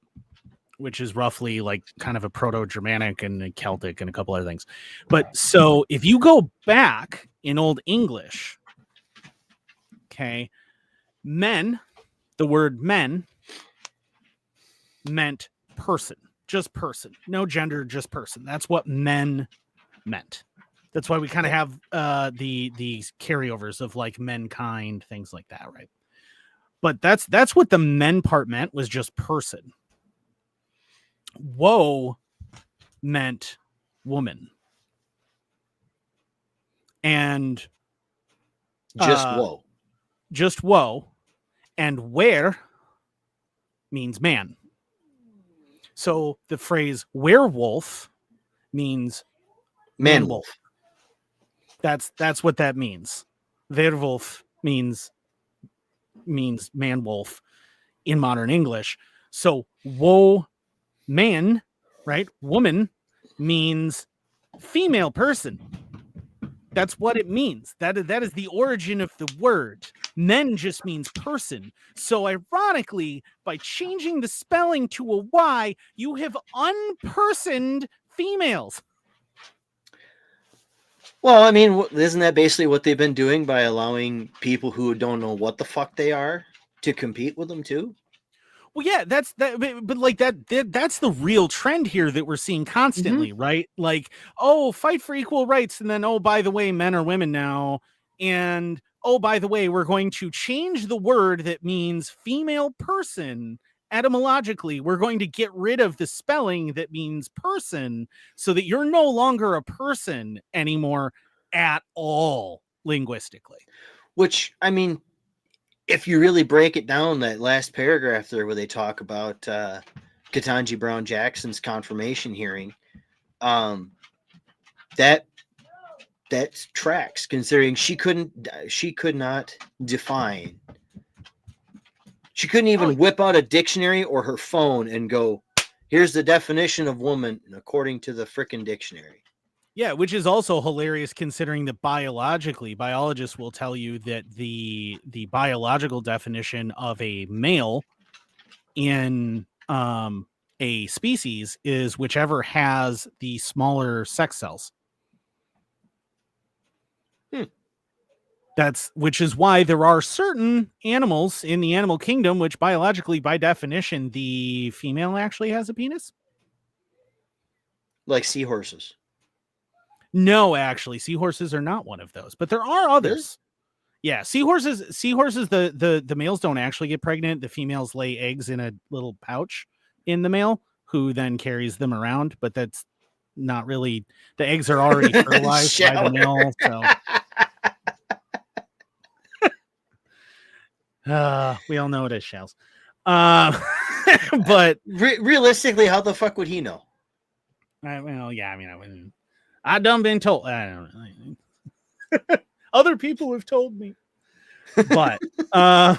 Which is roughly like kind of a Proto-Germanic and a Celtic and a couple other things. But so if you go back in Old English, okay, men, the word men meant person, just person, no gender, just person. That's what men meant. That's why we kind of have these carryovers of like mankind, things like that, right? But that's what the men part meant, was just person. Woe meant woman. And just woe. Just woe. And where means man. So the phrase werewolf means man-wolf. That's what that means. Werewolf means man-wolf in modern English. So woe man, right? Woman means female person. That's what it means. That is the origin of the word. Men just means person. So ironically, by changing the spelling to a Y, you have unpersoned females. Well, I mean, isn't that basically what they've been doing by allowing people who don't know what the fuck they are to compete with them too? Well, yeah, that's that, but like that's the real trend here that we're seeing constantly, right? Like, oh, fight for equal rights, and then, oh, by the way, men are women now, and oh, by the way, we're going to change the word that means female person etymologically. We're going to get rid of the spelling that means person, so that you're no longer a person anymore at all linguistically. Which, I mean, if you really break it down, that last paragraph there where they talk about Ketanji Brown Jackson's confirmation hearing, that tracks, considering she could not define. She couldn't even whip out a dictionary or her phone and go, here's the definition of woman according to the frickin' dictionary. Yeah, which is also hilarious considering that biologists will tell you that the biological definition of a male in a species is whichever has the smaller sex cells. Which is why there are certain animals in the animal kingdom which biologically, by definition, the female actually has a penis. Like seahorses. No, actually, seahorses are not one of those, but there are others. Really? Yeah, seahorses. The males don't actually get pregnant. The females lay eggs in a little pouch in the male, who then carries them around. But that's not really. The eggs are already fertilized by the male. So we all know what it is, shells. But realistically, how the fuck would he know? I wouldn't. I done been told. I don't know. Other people have told me. But for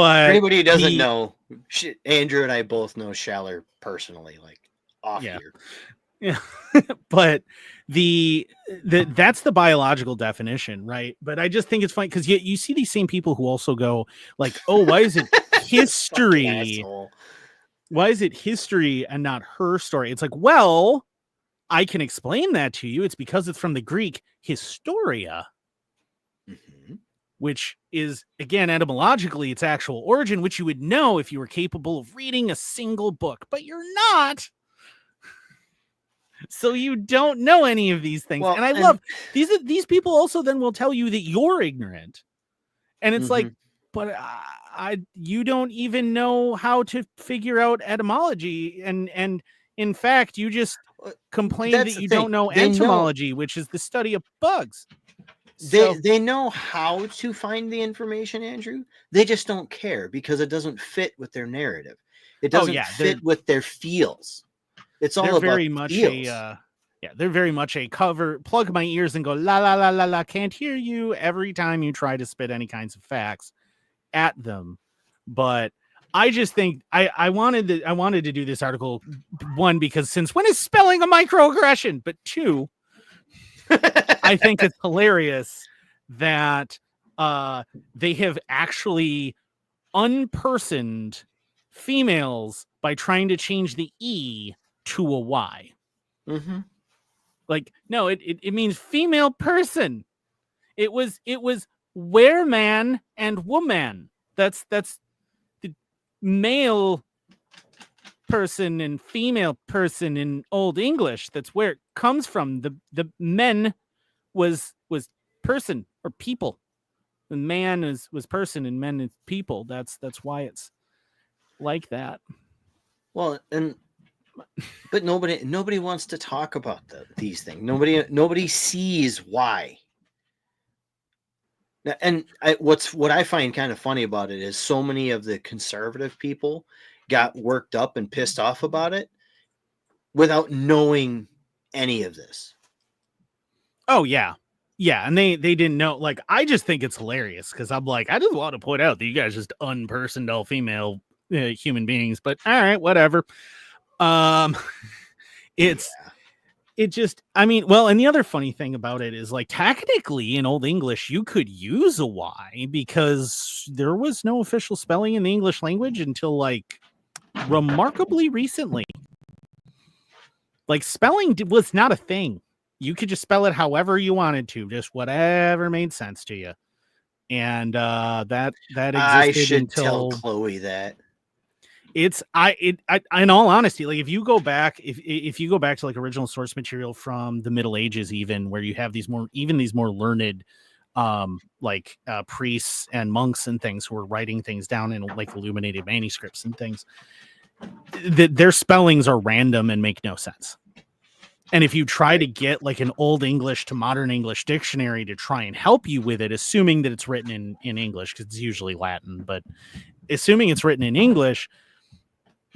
anybody who doesn't know, Andrew and I both know Schaller personally, like off here. Yeah. But that's the biological definition, right? But I just think it's funny because you see these same people who also go like, oh, why is it history? Why is it history and not her story? It's like, well, I can explain that to you. It's because it's from the Greek historia, which is, again, etymologically its actual origin, which you would know if you were capable of reading a single book, but you're not. So you don't know any of these things. Well, and I love these people also then will tell you that you're ignorant. And it's like, but you don't even know how to figure out etymology. And in fact, you just complain that you don't know entomology, which is the study of bugs. They know how to find the information, Andrew. They just don't care because it doesn't fit with their narrative. It doesn't fit with their feels. It's all about very much feels. They're very much a cover, plug my ears and go la la la la la, can't hear you every time you try to spit any kinds of facts at them. But I just think I wanted to do this article, one, because since when is spelling a microaggression? But two, I think it's hilarious that they have actually unpersoned females by trying to change the E to a Y. Like, no, it means female person. It was where man and woman. That's the male person and female person in Old English. That's where it comes from. The men was person or people. The man was person and men is people. That's why it's like that. Well, but nobody wants to talk about these things. Nobody sees why. And what I find kind of funny about it is so many of the conservative people got worked up and pissed off about it without knowing any of this. Oh yeah. Yeah, and they didn't know. Like, I just think it's hilarious because I'm like, I just want to point out that you guys just unpersoned all female human beings, but all right, whatever. It just, I mean, well, and the other funny thing about it is, like, technically in Old English, you could use a Y because there was no official spelling in the English language until, like, remarkably recently. Like, spelling was not a thing. You could just spell it however you wanted to, just whatever made sense to you. and that I existed should tell until Chloe that. in all honesty, like if you go back to like original source material from the Middle Ages, even where you have these more learned priests and monks and things who were writing things down in like illuminated manuscripts and things, their spellings are random and make no sense. And if you try to get like an old English to modern English dictionary to try and help you with it, assuming that it's written in English, because it's usually Latin, but assuming it's written in English,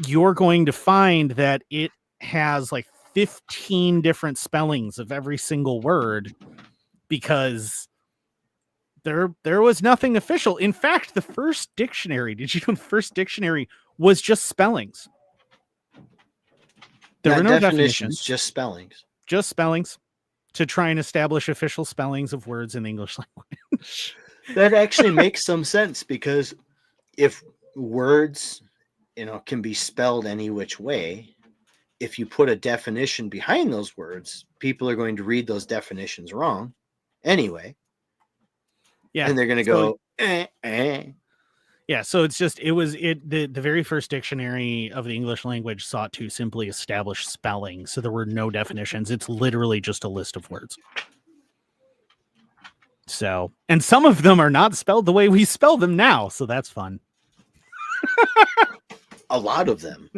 you're going to find that it has like 15 different spellings of every single word, because there was nothing official. In fact, the first dictionary, did you know the first dictionary was just spellings? There were no definitions, just spellings. Just spellings to try and establish official spellings of words in the English language. That actually makes some sense, because if words, can be spelled any which way, if you put a definition behind those words, people are going to read those definitions wrong anyway. Yeah. And they're going to go, Yeah, so the very first dictionary of the English language sought to simply establish spelling. So there were no definitions. It's literally just a list of words. So, and some of them are not spelled the way we spell them now. So that's fun. A lot of them.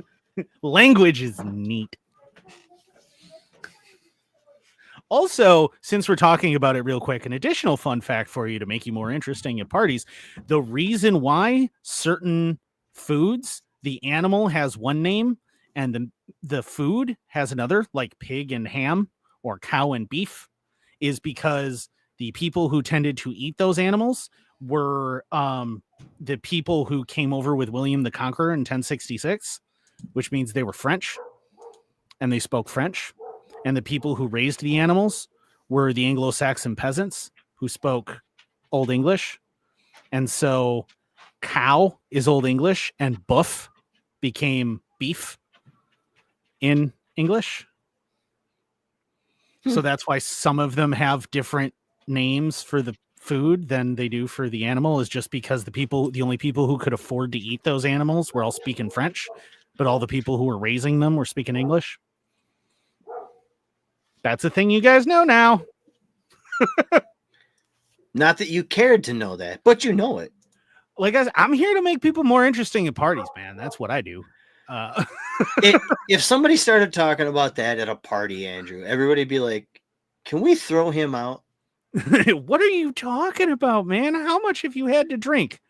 Language is neat. Also, since we're talking about it real quick, an additional fun fact for you to make you more interesting at parties: the reason why certain foods, the animal has one name and the food has another, like pig and ham or cow and beef, is because the people who tended to eat those animals were the people who came over with William the Conqueror in 1066, which means they were French and they spoke French. And the people who raised the animals were the Anglo-Saxon peasants who spoke Old English. And so cow is Old English and buff became beef in English. So that's why some of them have different names for the food than they do for the animal, is just because the only people who could afford to eat those animals were all speaking French, but all the people who were raising them were speaking English. That's a thing you guys know now. Not that you cared to know that, but you know it. Like, guys, I'm here to make people more interesting at parties, man. That's what I do. If somebody started talking about that at a party, Andrew, everybody'd be like, can we throw him out? What are you talking about, man? How much have you had to drink?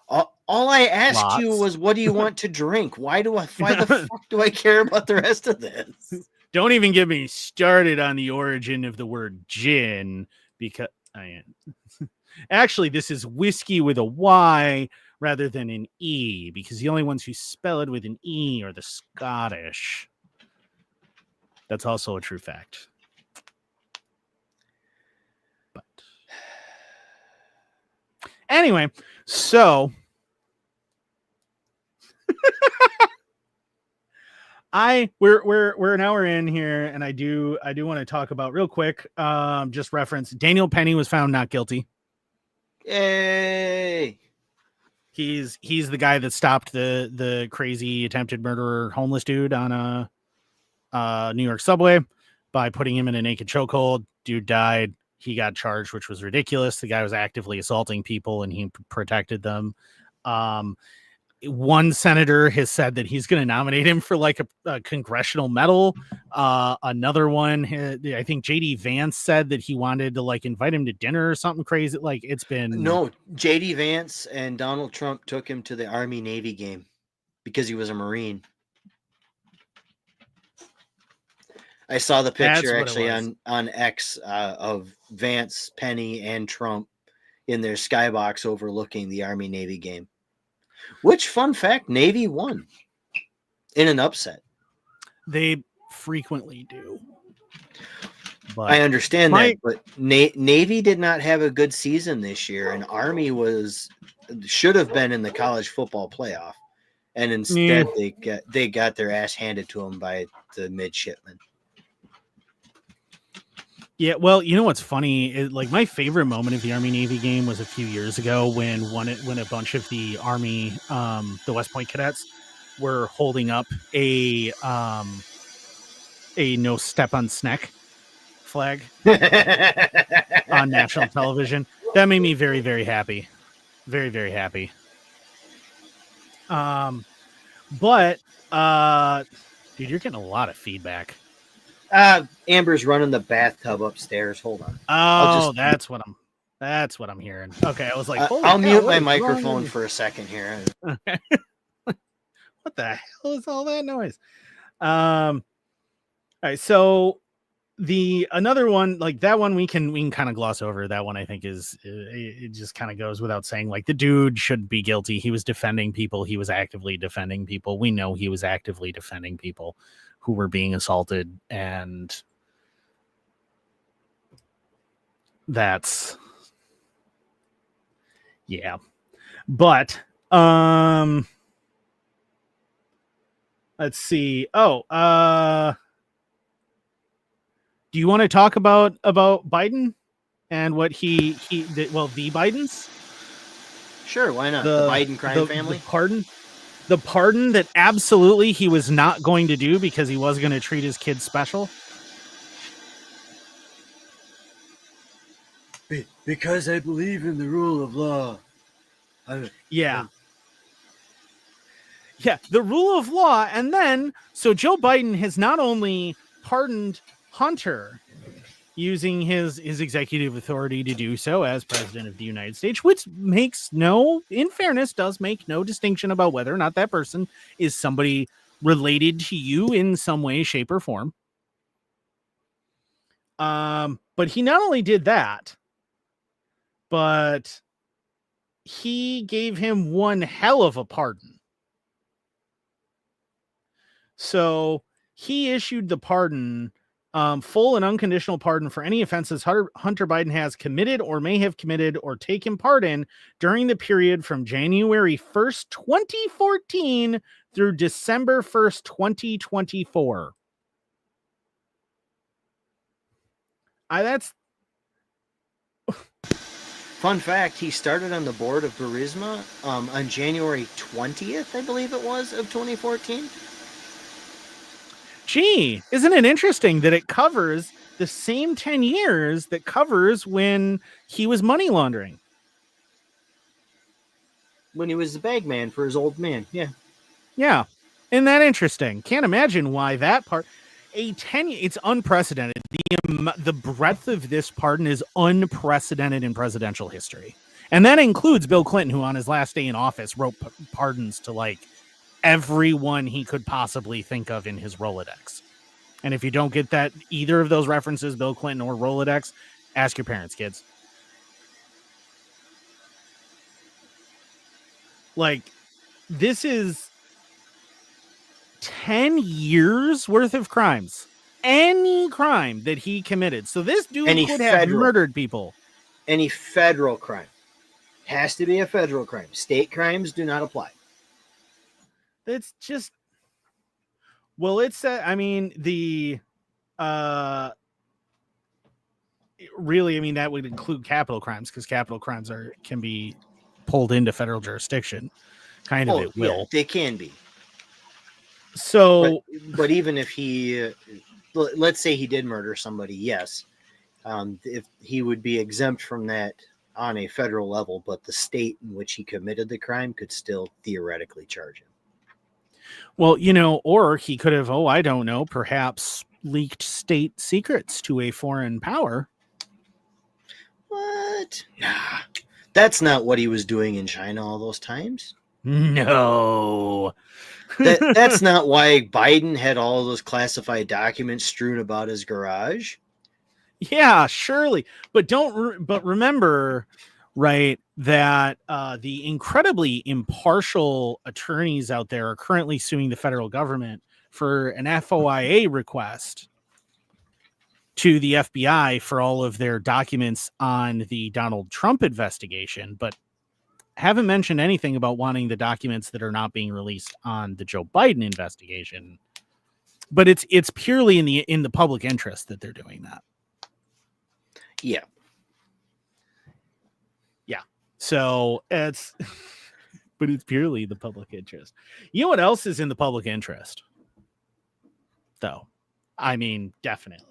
All I asked you was, what do you want to drink? Why the fuck do I care about the rest of this? Don't even get me started on the origin of the word gin, because actually this is whiskey with a Y rather than an E, because the only ones who spell it with an E are the Scottish. That's also a true fact. But anyway, so we're an hour in here, and I do want to talk about real quick, just reference Daniel Penny was found not guilty. Yay! He's the guy that stopped the crazy attempted murderer homeless dude on a New York subway by putting him in a naked chokehold. Dude died. He got charged, which was ridiculous. The guy was actively assaulting people and he protected them. One senator has said that he's going to nominate him for like a congressional medal. Another one, I think JD Vance said that he wanted to like invite him to dinner or something crazy. Like, it's been... No, JD Vance and Donald Trump took him to the Army Navy game because he was a Marine. I saw the picture actually on X of Vance, Penny, and Trump in their skybox overlooking the Army Navy game. Which, fun fact, Navy won in an upset. They frequently do. But I understand that, but Navy did not have a good season this year, and Army should have been in the college football playoff, and instead they got their ass handed to them by the midshipmen. Yeah, well, you know what's funny? Like my favorite moment of the Army Navy game was a few years ago when a bunch of the Army, the West Point cadets, were holding up a no step on snack flag on national television. That made me very, very happy. Very, very happy. But dude, you're getting a lot of feedback. Amber's running the bathtub upstairs. Hold on. Oh, that's what I'm hearing. Okay, I was like, holy I'll cow, mute what my is wrong microphone with for a second here. you? What the hell is all that noise? All right, so the another one, like that one we can kind of gloss over. That one I think is it just kind of goes without saying, like the dude should be guilty. He was defending people. He was actively defending people. We know he was actively defending people who were being assaulted, and that's yeah. But let's see. Do you want to talk about Biden and what he did? Well, the Bidens. Sure, why not? The Biden crime family. The pardon that absolutely he was not going to do because he was going to treat his kids special. Because I believe in the rule of law. Yeah, the rule of law. And then, so Joe Biden has not only pardoned Hunter using his executive authority to do so as president of the United States, which in fairness, does make no distinction about whether or not that person is somebody related to you in some way, shape, or form. But he not only did that, but he gave him one hell of a pardon. So he issued the pardon, full and unconditional pardon for any offenses Hunter Biden has committed or may have committed or taken part in during the period from January 1st, 2014 through December 1st, 2024. That's fun fact. He started on the board of Burisma on January 20th, I believe it was, of 2014. Gee, isn't it interesting that it covers the same 10 years that covers when he was money laundering? When he was the bag man for his old man. Yeah. Yeah. Isn't that interesting? Can't imagine why that part. It's unprecedented. The breadth of this pardon is unprecedented in presidential history. And that includes Bill Clinton, who on his last day in office wrote pardons to like everyone he could possibly think of in his Rolodex. And if you don't get that, either of those references, Bill Clinton or Rolodex, ask your parents, kids. Like, this is 10 years worth of crimes. Any crime that he committed. So this dude could have murdered people. Any federal crime. Has to be a federal crime. State crimes do not apply. It's just, well, it's I mean, really, I mean, that would include capital crimes, because capital crimes can be pulled into federal jurisdiction. It will. Yeah, they can be. So, but even if he, let's say he did murder somebody, yes, if he would be exempt from that on a federal level, but the state in which he committed the crime could still theoretically charge him. Well, or he could have, I don't know, perhaps leaked state secrets to a foreign power. What? Nah, that's not what he was doing in China all those times. No. That's not why Biden had all those classified documents strewn about his garage. Yeah, surely. But remember, right, that the incredibly impartial attorneys out there are currently suing the federal government for an FOIA request to the FBI for all of their documents on the Donald Trump investigation, but haven't mentioned anything about wanting the documents that are not being released on the Joe Biden investigation. But it's purely in the public interest that they're doing that. Yeah. So it's, but it's purely the public interest. You know what else is in the public interest? Though, I mean, definitely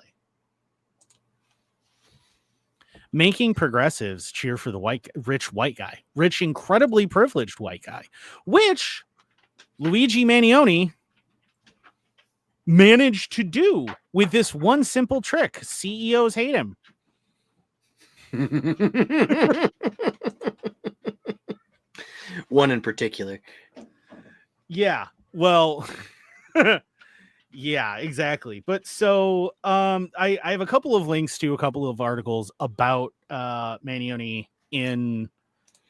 making progressives cheer for the rich, incredibly privileged white guy, which Luigi Manioni managed to do with this one simple trick. CEOs hate him. One in particular. Yeah. Well, yeah, exactly. But so I have a couple of links to a couple of articles about Manioni in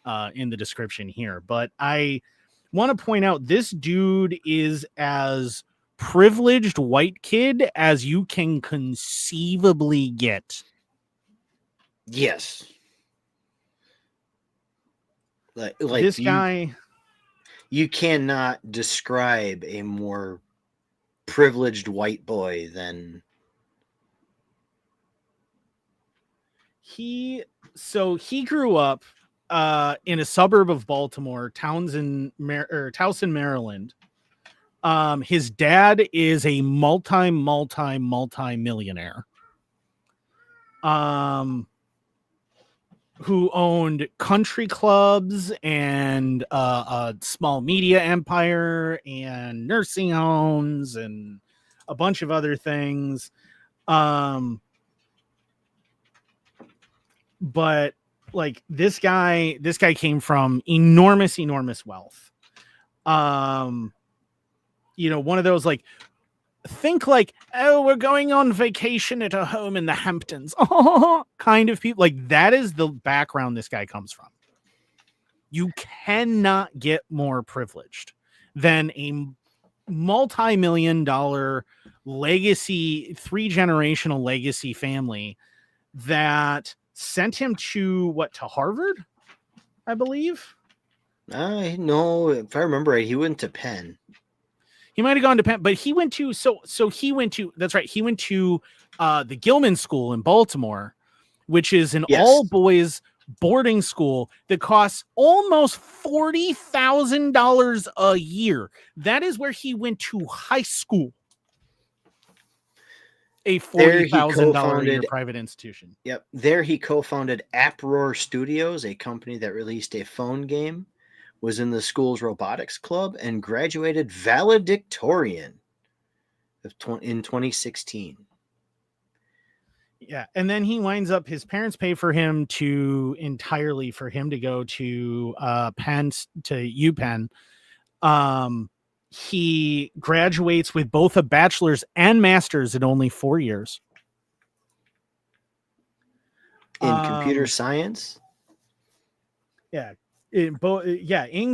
the description here. But I want to point out this dude is as privileged white kid as you can conceivably get. Yes. Like This guy, you cannot describe a more privileged white boy than he grew up in a suburb of Baltimore, Towson, Maryland. His dad is a multi-millionaire. Who owned country clubs and a small media empire and nursing homes and a bunch of other things. But like this guy came from enormous wealth. One of those like, think like, oh, we're going on vacation at a home in the Hamptons kind of people. Like that is the background this guy comes from. You cannot get more privileged than a multi-million-dollar legacy, 3-generational legacy family that sent him to Harvard, I believe. I know, if I remember right, he went to Penn. He might have gone to Penn, but he went to that's right. He went to the Gilman School in Baltimore, which is an all boys boarding school that costs almost $40,000 a year. That is where he went to high school. A $40,000 a year private institution. Yep. There he co-founded Uproar Studios, a company that released a phone game, was in the school's robotics club, and graduated valedictorian in 2016. Yeah, and then he winds up, his parents pay for him entirely for him to go to Penn, to UPenn. He graduates with both a bachelor's and master's in only 4 years. In computer science? Yeah. In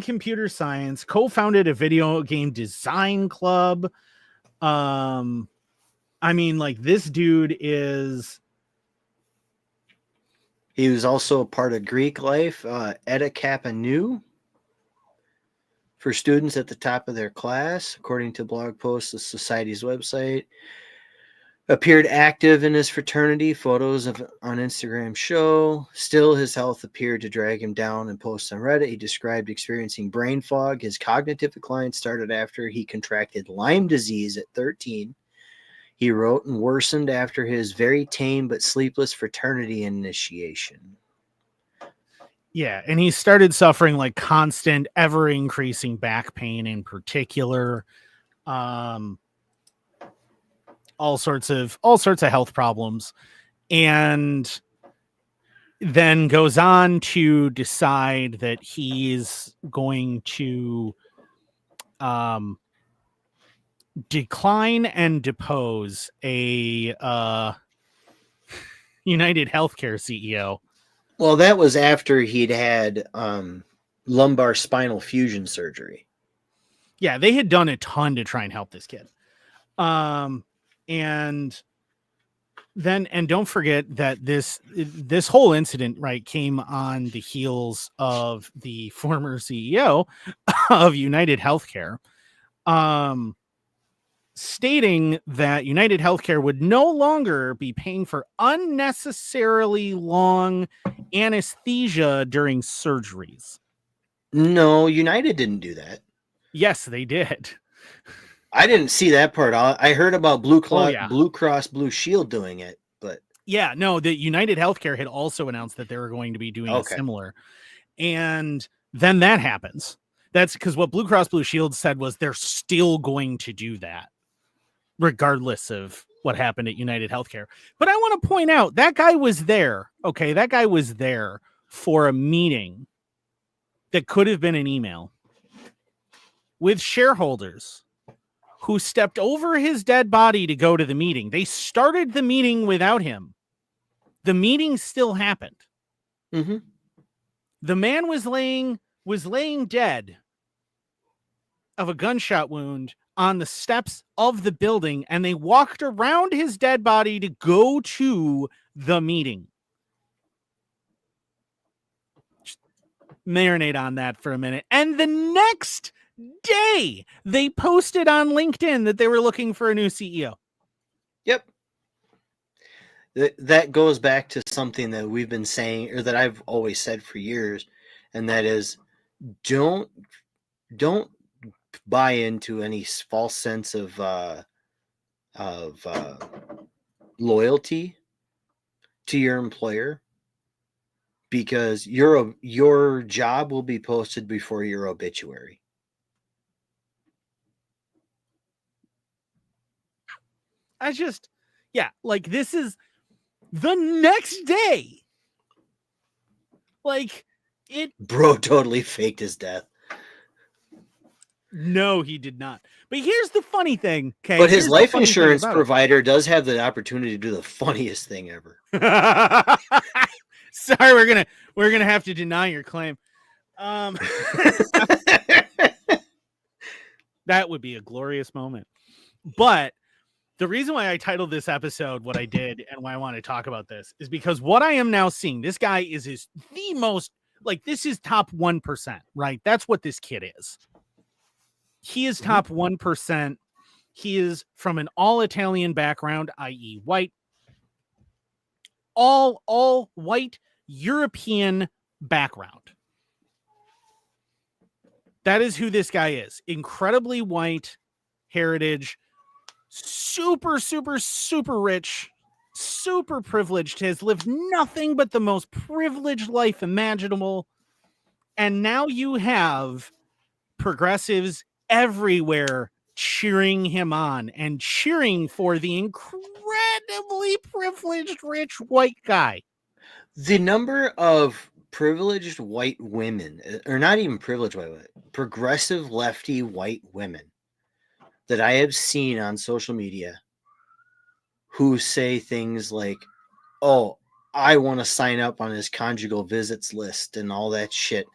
computer science, co-founded a video game design club. I mean, like, this dude is... He was also a part of Greek Life, Eta Kappa Nu, for students at the top of their class, according to blog posts, the society's website. Appeared active in his fraternity, photos on Instagram show. Still, his health appeared to drag him down, and posts on Reddit. He described experiencing brain fog. His cognitive decline started after he contracted Lyme disease at 13. He wrote, and worsened after his very tame but sleepless fraternity initiation. Yeah, and he started suffering like constant, ever increasing back pain in particular. All sorts of health problems, and then goes on to decide that he's going to decline and depose a United Healthcare CEO. Well, that was after he'd had lumbar spinal fusion surgery. Yeah, they had done a ton to try and help this kid. And don't forget that this whole incident, right, came on the heels of the former CEO of United Healthcare, stating that United Healthcare would no longer be paying for unnecessarily long anesthesia during surgeries. No, United didn't do that. Yes, they did. I didn't see that part. I heard about Blue Cross Blue Shield doing it, but yeah, no, the United Healthcare had also announced that they were going to be doing a similar. And then that happens. That's because what Blue Cross Blue Shield said was they're still going to do that, regardless of what happened at United Healthcare. But I want to point out that guy was there. Okay, that guy was there for a meeting that could have been an email with shareholders who stepped over his dead body to go to the meeting. They started the meeting without him. The meeting still happened. Mm-hmm. The man was laying dead of a gunshot wound on the steps of the building, and they walked around his dead body to go to the meeting. Just marinate on that for a minute. And the next day, they posted on LinkedIn that they were looking for a new CEO. Yep. That goes back to something that we've been saying, or that I've always said for years, and that is don't buy into any false sense of loyalty to your employer, because your job will be posted before your obituary. Like, this is the next day. Like, Bro totally faked his death. No, he did not. But here's the funny thing, okay? But his life insurance provider does have the opportunity to do the funniest thing ever. Sorry, we're gonna have to deny your claim. That would be a glorious moment. But the reason why I titled this episode what I did and why I want to talk about this is because what I am now seeing, this guy is the most, like, this is top 1%, right? That's what this kid is. He is top 1%. He is from an all Italian background, i.e. white, all white European background. That is who this guy is. Incredibly white heritage, super, super, super rich, super privileged, has lived nothing but the most privileged life imaginable. And now you have progressives everywhere cheering him on and cheering for the incredibly privileged rich white guy. The number of privileged white women, or not even privileged white women, progressive lefty white women that I have seen on social media who say things like, oh, I want to sign up on his conjugal visits list and all that shit.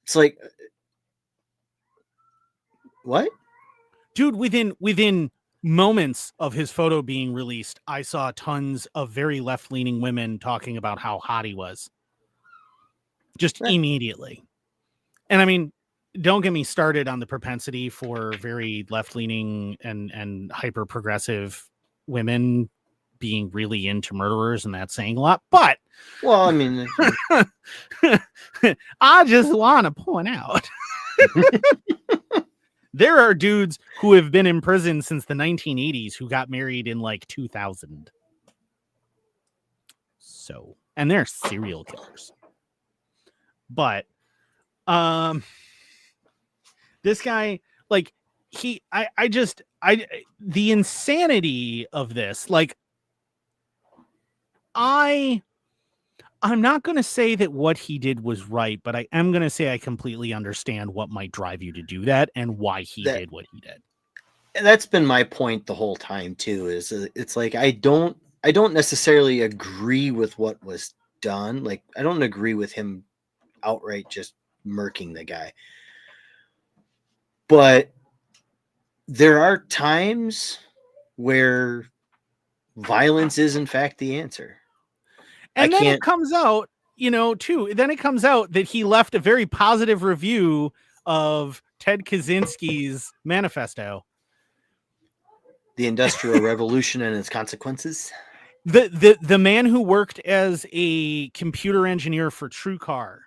It's like, what? Dude, within moments of his photo being released, I saw tons of very left-leaning women talking about how hot he was. Just immediately. And I mean, don't get me started on the propensity for very left-leaning and hyper-progressive women being really into murderers, and that's saying a lot. But, well, I mean, I just want to point out there are dudes who have been in prison since the 1980s who got married in like 2000. So, and they're serial killers. But this guy, like, the insanity of this, like, I'm not going to say that what he did was right, but I am going to say I completely understand what might drive you to do that and why he did what he did. That's been my point the whole time too, is it's like, I don't necessarily agree with what was done. Like, I don't agree with him outright just murking the guy. But there are times where violence is in fact the answer. And then it comes out, then it comes out that he left a very positive review of Ted Kaczynski's manifesto. The Industrial Revolution and its consequences. The man who worked as a computer engineer for TrueCar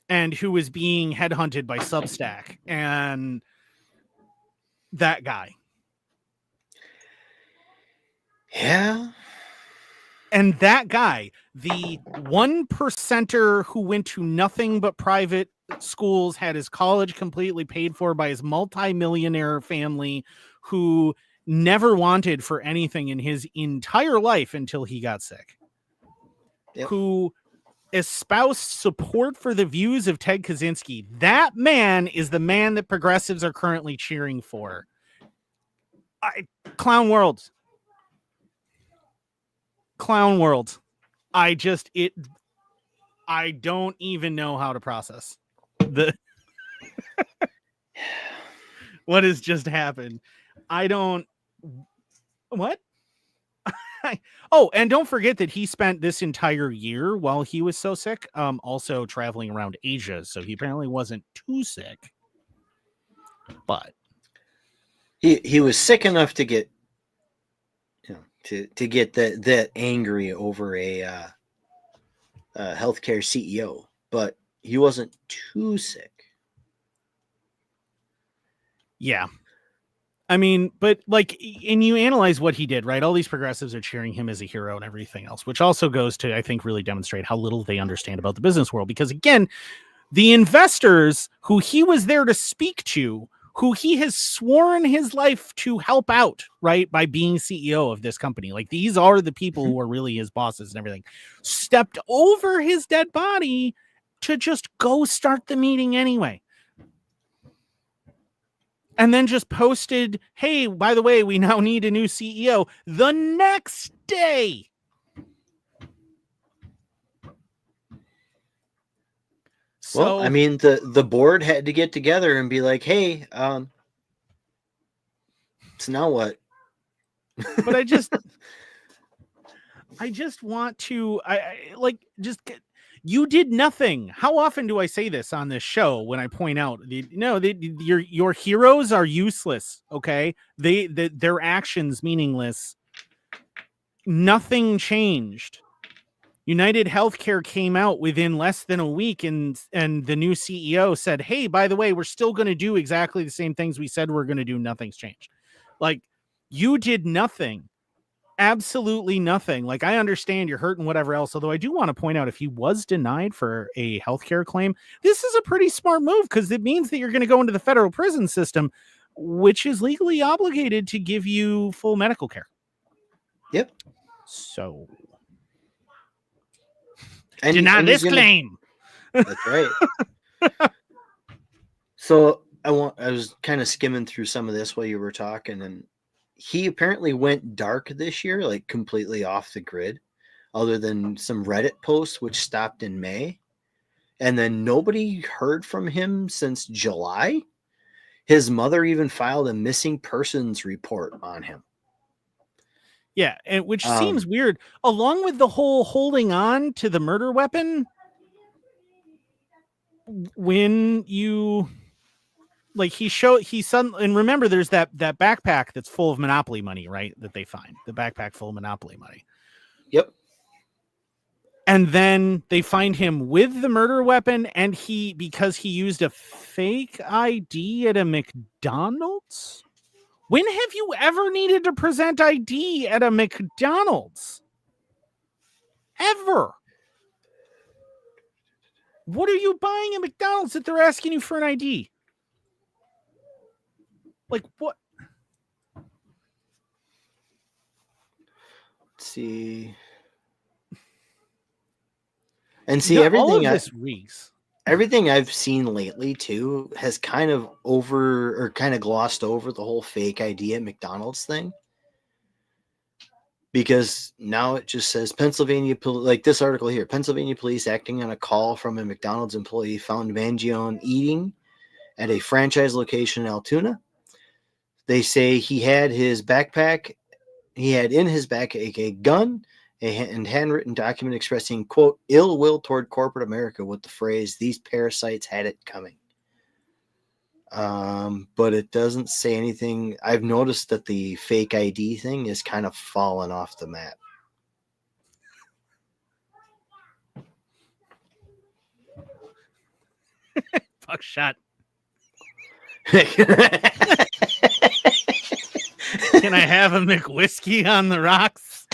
and who was being headhunted by Substack, and that guy. Yeah. And that guy, the 1%er who went to nothing but private schools, had his college completely paid for by his multimillionaire family, who never wanted for anything in his entire life until he got sick. Yep. Who espoused support for the views of Ted Kaczynski. That man is the man that progressives are currently cheering for. Clown world. I don't even know how to process the what has just happened. What? Oh, and don't forget that he spent this entire year while he was so sick, also traveling around Asia. So he apparently wasn't too sick, but he was sick enough to get, to get that angry over a healthcare CEO, but he wasn't too sick. Yeah. I mean, but like, and you analyze what he did, right? All these progressives are cheering him as a hero and everything else, which also goes to, I think, really demonstrate how little they understand about the business world. Because again, the investors who he was there to speak to, who he has sworn his life to help out, right, by being CEO of this company, like these are the people who are really his bosses and everything, stepped over his dead body to just go start the meeting anyway. And then just posted, hey, by the way, we now need a new CEO the next day. Well, I mean, the board had to get together and be like, hey, so now what? But I just want to, you did nothing. How often do I say this on this show when I point out your heroes are useless? Okay. Their actions meaningless. Nothing changed. United Healthcare came out within less than a week and the new CEO said, hey, by the way, we're still going to do exactly the same things we said we're going to do. Nothing's changed. Like, you did nothing. Absolutely nothing. Like, I understand you're hurt and whatever else, although I do want to point out, if he was denied for a healthcare claim, this is a pretty smart move, because it means that you're going to go into the federal prison system, which is legally obligated to give you full medical care. Yep. So and deny this claim. That's right. So I was kind of skimming through some of this while you were talking, and he apparently went dark this year, like completely off the grid, other than some Reddit posts, which stopped in May. And then nobody heard from him since July. His mother even filed a missing persons report on him. Yeah, and which seems weird, along with the whole holding on to the murder weapon. When you and remember, there's that backpack that's full of Monopoly money, right? That they find the backpack full of Monopoly money. Yep. And then they find him with the murder weapon, and because he used a fake ID at a McDonald's. When have you ever needed to present ID at a McDonald's? Ever? What are you buying at McDonald's that they're asking you for an ID? Like, what? Let's see. And see, everything all of this reeks. Everything I've seen lately too has kind of glossed over the whole fake ID at McDonald's thing. Because now it just says Pennsylvania, like this article here, Pennsylvania police acting on a call from a McDonald's employee found Mangione eating at a franchise location in Altoona. They say he had in his backpack a gun and handwritten document expressing, quote, ill will toward corporate America with the phrase, these parasites had it coming. But it doesn't say anything. I've noticed that the fake ID thing is kind of fallen off the map. Buckshot. You Can I have a McWhiskey on the rocks?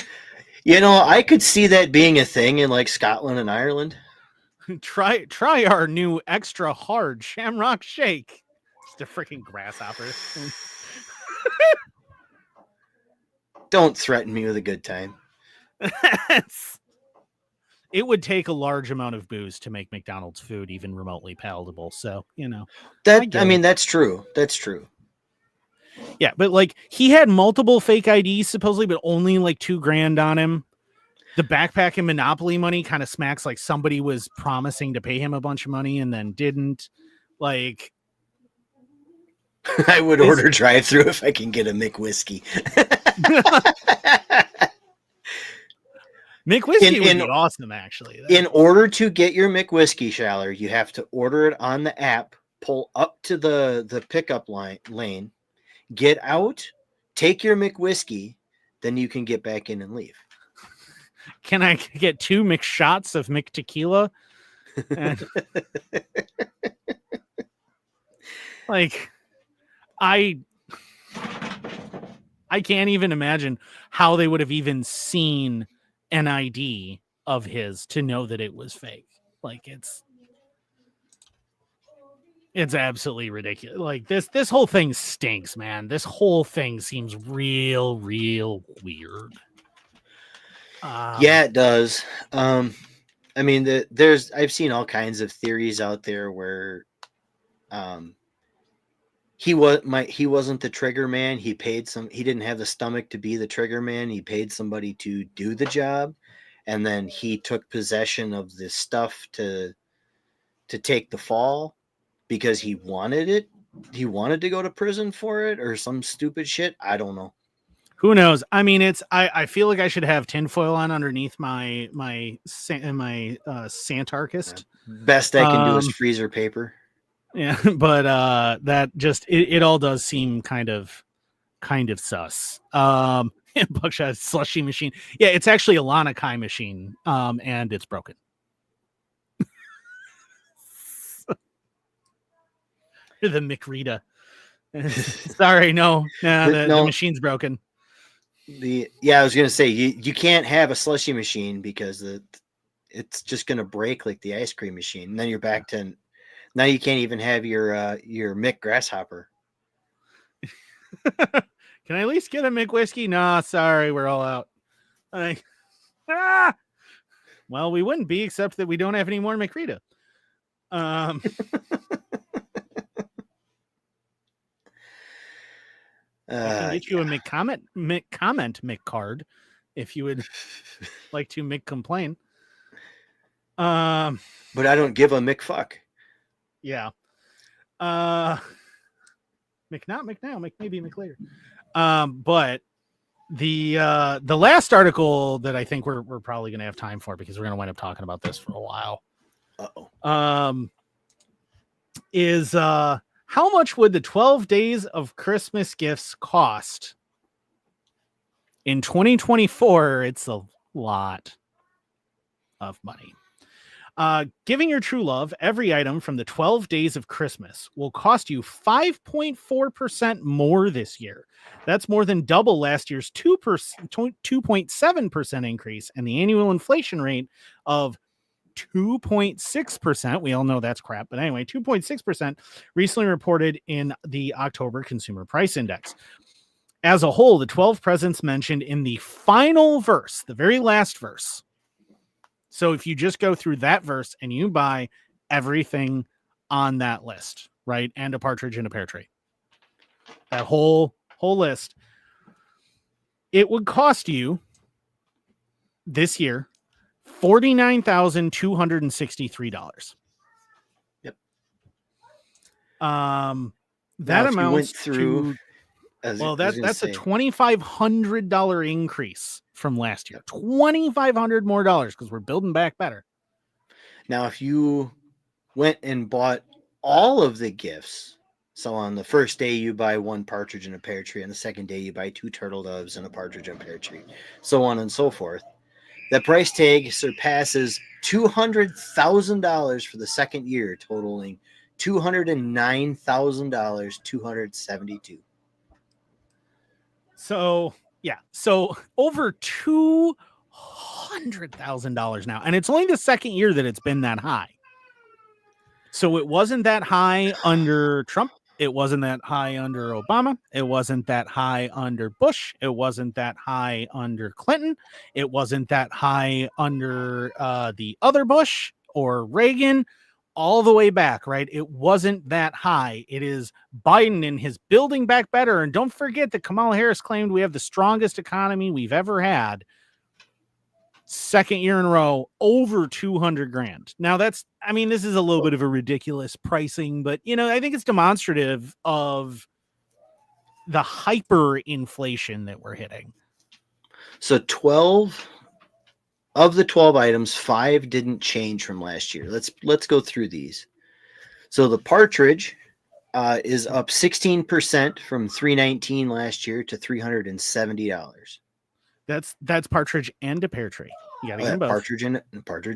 know, I could see that being a thing in like Scotland and Ireland. Try our new extra hard Shamrock Shake. Just a freaking grasshopper. Don't threaten me with a good time. It would take a large amount of booze to make McDonald's food even remotely palatable. So, you know. I mean, that's true. That's true. Yeah, but like he had multiple fake IDs supposedly, but only like $2,000 on him. The backpack and Monopoly money kind of smacks like somebody was promising to pay him a bunch of money and then didn't. Like, I would order drive-through if I can get a McWhiskey. McWhiskey would be awesome, actually. In order to get your McWhiskey, Schaller, you have to order it on the app, pull up to the pickup lane, get out, take your McWhiskey, then you can get back in and leave. Can I get 2 McShots of McTequila? And, like, I can't even imagine how they would have even seen an ID of his to know that it was fake. Like, it's absolutely ridiculous. Like, this whole thing stinks, man. This whole thing seems real weird. Yeah, it does. I mean, I've seen all kinds of theories out there where he wasn't the trigger man. He didn't have the stomach to be the trigger man. He paid somebody to do the job, and then he took possession of this stuff to take the fall because he wanted it. He wanted to go to prison for it or some stupid shit. I don't know. Who knows? I mean, I feel like I should have tinfoil on underneath my Santarkist. Best I can do is freezer paper. Yeah, but that just it all does seem kind of sus. Buckshot slushy machine. Yeah, it's actually a Lana Kai machine. And it's broken. The McRita. Sorry, no, the machine's broken. I was gonna say you can't have a slushy machine because it's just gonna break like the ice cream machine. And then you're back to now you can't even have your Mick Grasshopper. Can I at least get a McWhiskey? Nah, sorry, we're all out. Well, we wouldn't be except that we don't have any more McRita. I can get you a McCard if you would like to McComplain. But I don't give a McFuck. Yeah. McNow, maybe McLater. But the last article that I think we're probably gonna have time for because we're gonna wind up talking about this for a while. Is how much would the 12 days of Christmas gifts cost? In 2024, it's a lot of money. Giving your true love every item from the 12 days of Christmas will cost you 5.4% more this year. That's more than double last year's 2.7% increase and the annual inflation rate of 2.6%. We all know that's crap, but anyway, 2.6% recently reported in the October Consumer Price Index. As a whole, the 12 presents mentioned in the final verse, the very last verse. So if you just go through that verse and you buy everything on that list, right? And a partridge in a pear tree, that whole list, it would cost you this year $49,263. Yep. That amounts to that's a $2,500 increase from last year. $2,500 more because we're building back better. Now, if you went and bought all of the gifts So on the first day, you buy 1 partridge and a pear tree. On the second day, you buy 2 turtle doves and a partridge and pear tree, so on and so forth. The price tag surpasses $200,000 for the second year, totaling $209,272. So yeah, so over $200,000 now, and it's only the second year that it's been that high. So it wasn't that high under Trump. It wasn't that high under Obama. It wasn't that high under Bush. It wasn't that high under Clinton. It wasn't that high under the other Bush or Reagan, all the way back, right? It wasn't that high. It is Biden and his building back better. And don't forget that Kamala Harris claimed we have the strongest economy we've ever had. Second year in a row, over 200 grand. Now this is a little bit of a ridiculous pricing, but I think it's demonstrative of the hyperinflation that we're hitting. So 12 of the 12 items, 5 didn't change from last year. Let's go through these. So the partridge is up 16% from $319 last year to $370. That's partridge and a pear tree. You gotta get them both. Partridge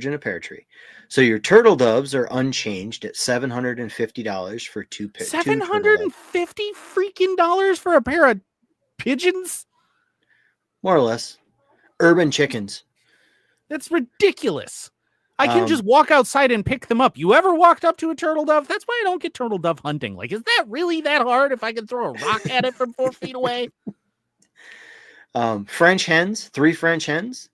and a pear tree. So your turtle doves are unchanged at $750 for two. $750 freaking dollars for a pair of pigeons? More or less. Urban chickens. That's ridiculous. I can just walk outside and pick them up. You ever walked up to a turtle dove? That's why I don't get turtle dove hunting. Like, is that really that hard if I can throw a rock at it from 4 feet away? French hens, 3 French hens,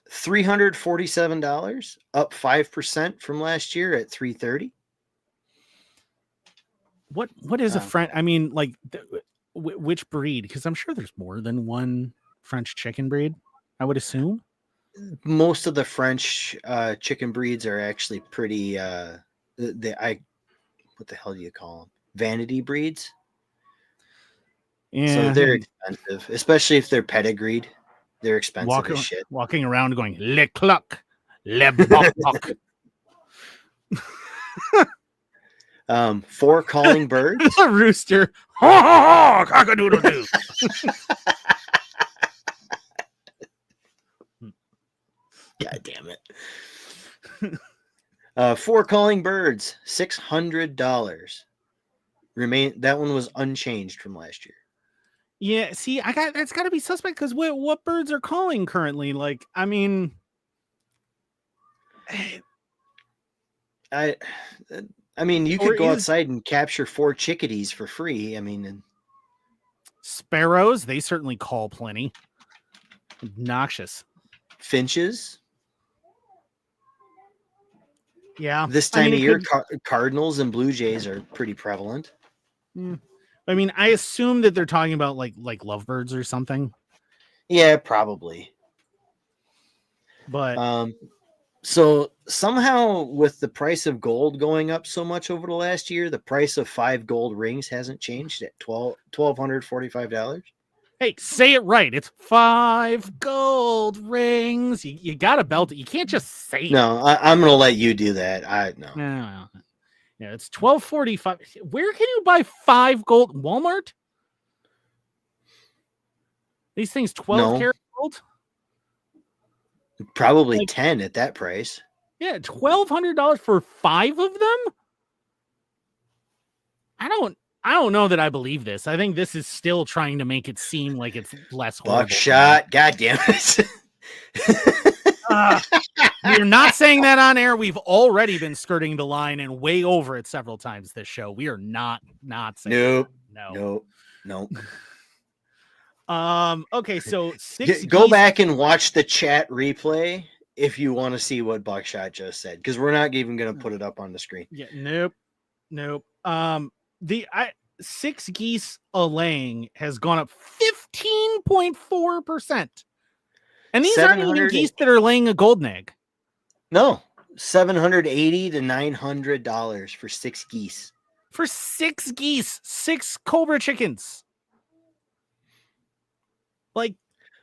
$347, up 5% from last year at $330. What is a French? I mean, like, which breed? Because I'm sure there's more than one French chicken breed, I would assume. Most of the French chicken breeds are actually pretty. What the hell do you call them? Vanity breeds. Yeah. So they're expensive, especially if they're pedigreed. They're expensive as shit. Walking around going, le cluck, le bok bok. 4 calling birds. A rooster. Ha ha ha, cock-a-doodle-doo. God damn it. 4 calling birds, $600. That one was unchanged from last year. Yeah, see, that's got to be suspect because what birds are calling currently? Like, I mean, you could go outside and capture 4 chickadees for free. I mean, sparrows, they certainly call plenty. Obnoxious. Finches. Yeah. This time of year, cardinals and blue jays are pretty prevalent. I mean, I assume that they're talking about like lovebirds or something. Yeah, probably. But so somehow with the price of gold going up so much over the last year, the price of 5 gold rings hasn't changed at $1,245. Hey, say it right. It's 5 gold rings. You got to belt it. You can't just say it. No, I'm going to let you do that. No. Yeah, it's $1,245. Where can you buy 5 gold? Walmart? These things 12 karat gold? Probably like 10 at that price. Yeah, $1,200 for 5 of them? I don't know that I believe this. I think this is still trying to make it seem like it's less horrible. Buckshot. God damn it. We're not saying that on air. We've already been skirting the line and way over it several times this show. We are not saying Nope. Okay, so go back and watch the chat replay if you want to see what Buckshot just said, because we're not even going to put it up on the screen. Yeah, nope. The 6 geese a laying has gone up 15.4%. And these aren't even geese that are laying a golden egg. No, $780 to $900 for 6 geese. For 6 geese, 6 Cobra chickens. Like,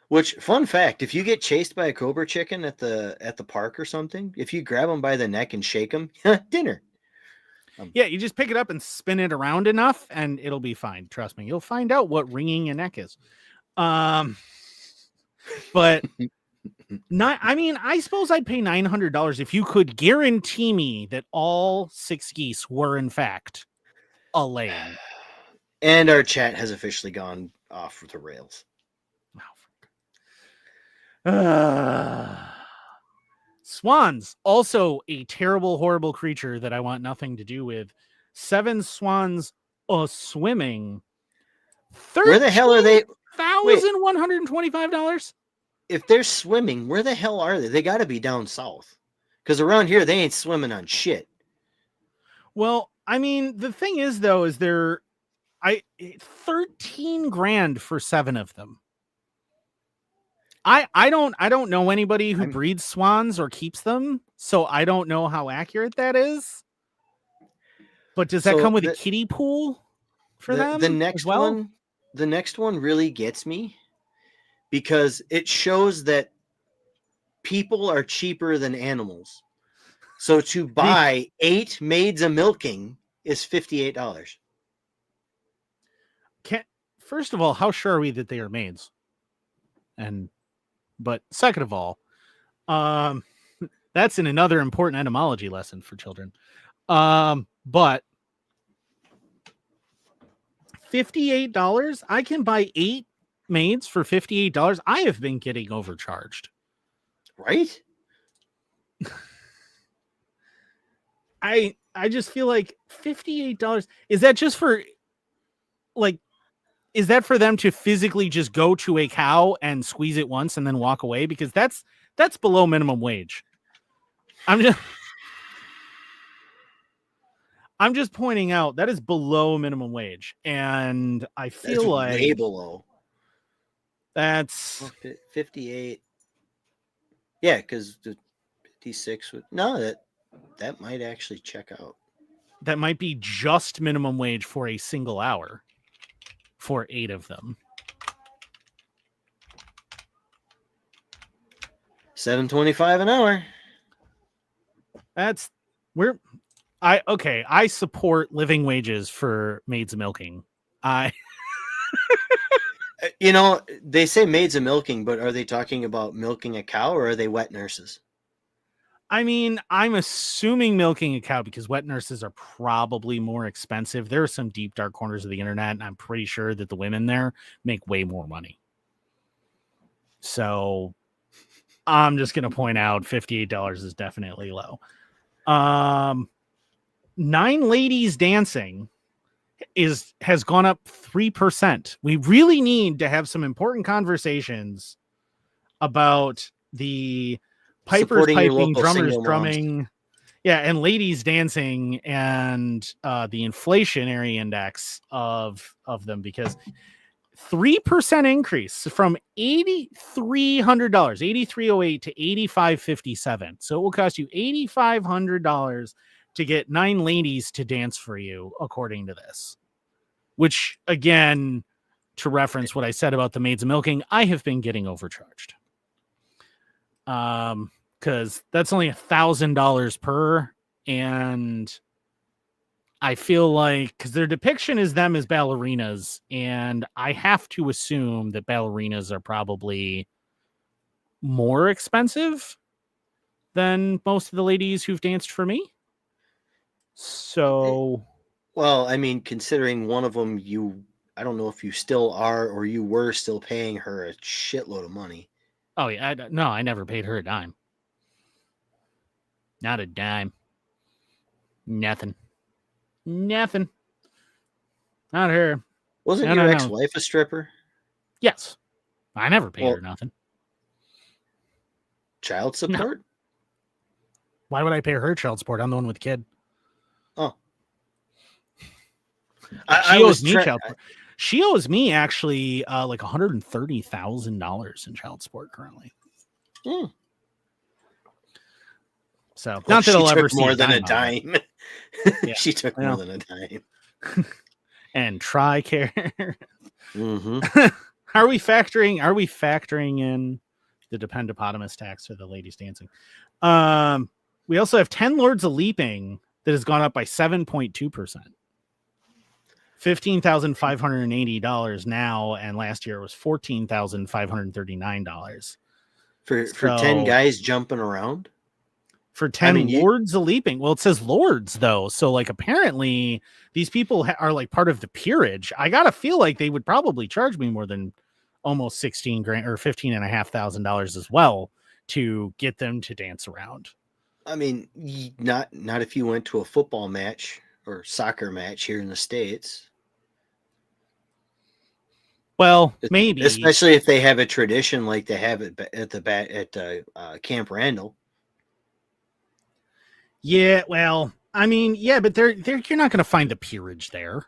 which, fun fact, if you get chased by a Cobra chicken at the park or something, if you grab them by the neck and shake them, dinner. Yeah, you just pick it up and spin it around enough, and it'll be fine. Trust me, you'll find out what wringing a neck is. But not. I mean, I suppose I'd pay $900 if you could guarantee me that all 6 geese were in fact a laying. And our chat has officially gone off the rails. Swans, also a terrible, horrible creature that I want nothing to do with. 7 swans swimming. Where the hell are they? $1,125. If they're swimming, where the hell are they? They got to be down south. Because around here, they ain't swimming on shit. Well, I mean, the thing is, though, is 13 grand for 7 of them. I don't know anybody who breeds swans or keeps them, so I don't know how accurate that is. But does that come with a kiddie pool for them? The next one really gets me because it shows that people are cheaper than animals. So to buy 8 maids a milking is $58. First of all, how sure are we that they are maids? But second of all, that's in another important etymology lesson for children. But $58, I can buy 8 maids for $58. I have been getting overcharged. Right? I just feel like $58. Is that just for is that for them to physically just go to a cow and squeeze it once and then walk away? Because that's below minimum wage. I'm just pointing out that is below minimum wage, and I feel that's like way below. That's 58. Yeah, because the 56 would that might actually check out. That might be just minimum wage for a single hour for 8 of them. $7.25 an hour. I support living wages for maids of milking. They say maids of milking, but are they talking about milking a cow or are they wet nurses? I mean, I'm assuming milking a cow because wet nurses are probably more expensive. There are some deep, dark corners of the internet, and I'm pretty sure that the women there make way more money. So I'm just going to point out $58 is definitely low. 9 Ladies Dancing has gone up 3%. We really need to have some important conversations about the pipers piping, drummers drumming, moms. And ladies dancing, and the inflationary index of them, because 3% increase from $8,300, $8,308 to $8,557. So it will cost you $8,500 to get 9 ladies to dance for you, according to this. Which, again, to reference what I said about the maids of milking, I have been getting overcharged. Because that's only $1,000 per, and I feel like because their depiction is them as ballerinas, and I have to assume that ballerinas are probably more expensive than most of the ladies who've danced for me. So, well, I mean, considering one of them, I don't know if you still are or you were still paying her a shitload of money. Oh yeah, I never paid her a dime. Not a dime. Nothing. Not her. Wasn't your ex-wife a stripper? Yes. I never paid her nothing. Child support? No. Why would I pay her child support? I'm the one with the kid. Oh. She owes me child support. She owes me actually like $130,000 in child support currently. Mm. So not that I'll ever see more than a dime. Yeah. She took more than a dime. And TRICARE. Mm-hmm. Are we factoring in the dependopotamus tax or the ladies dancing? We also have 10 Lords of Leaping that has gone up by 7.2%. $15,580 now, and last year was $14,539 for 10 guys jumping around. For 10 lords a leaping. Well, it says lords though, so like apparently these people are like part of the peerage. I gotta feel like they would probably charge me more than almost 16 grand or $15,500 as well to get them to dance around. I mean, not if you went to a football match or soccer match here in the States. Well, maybe, especially if they have a tradition like they have it at Camp Randall. Yeah, well, I mean, yeah, but you're not going to find the peerage there.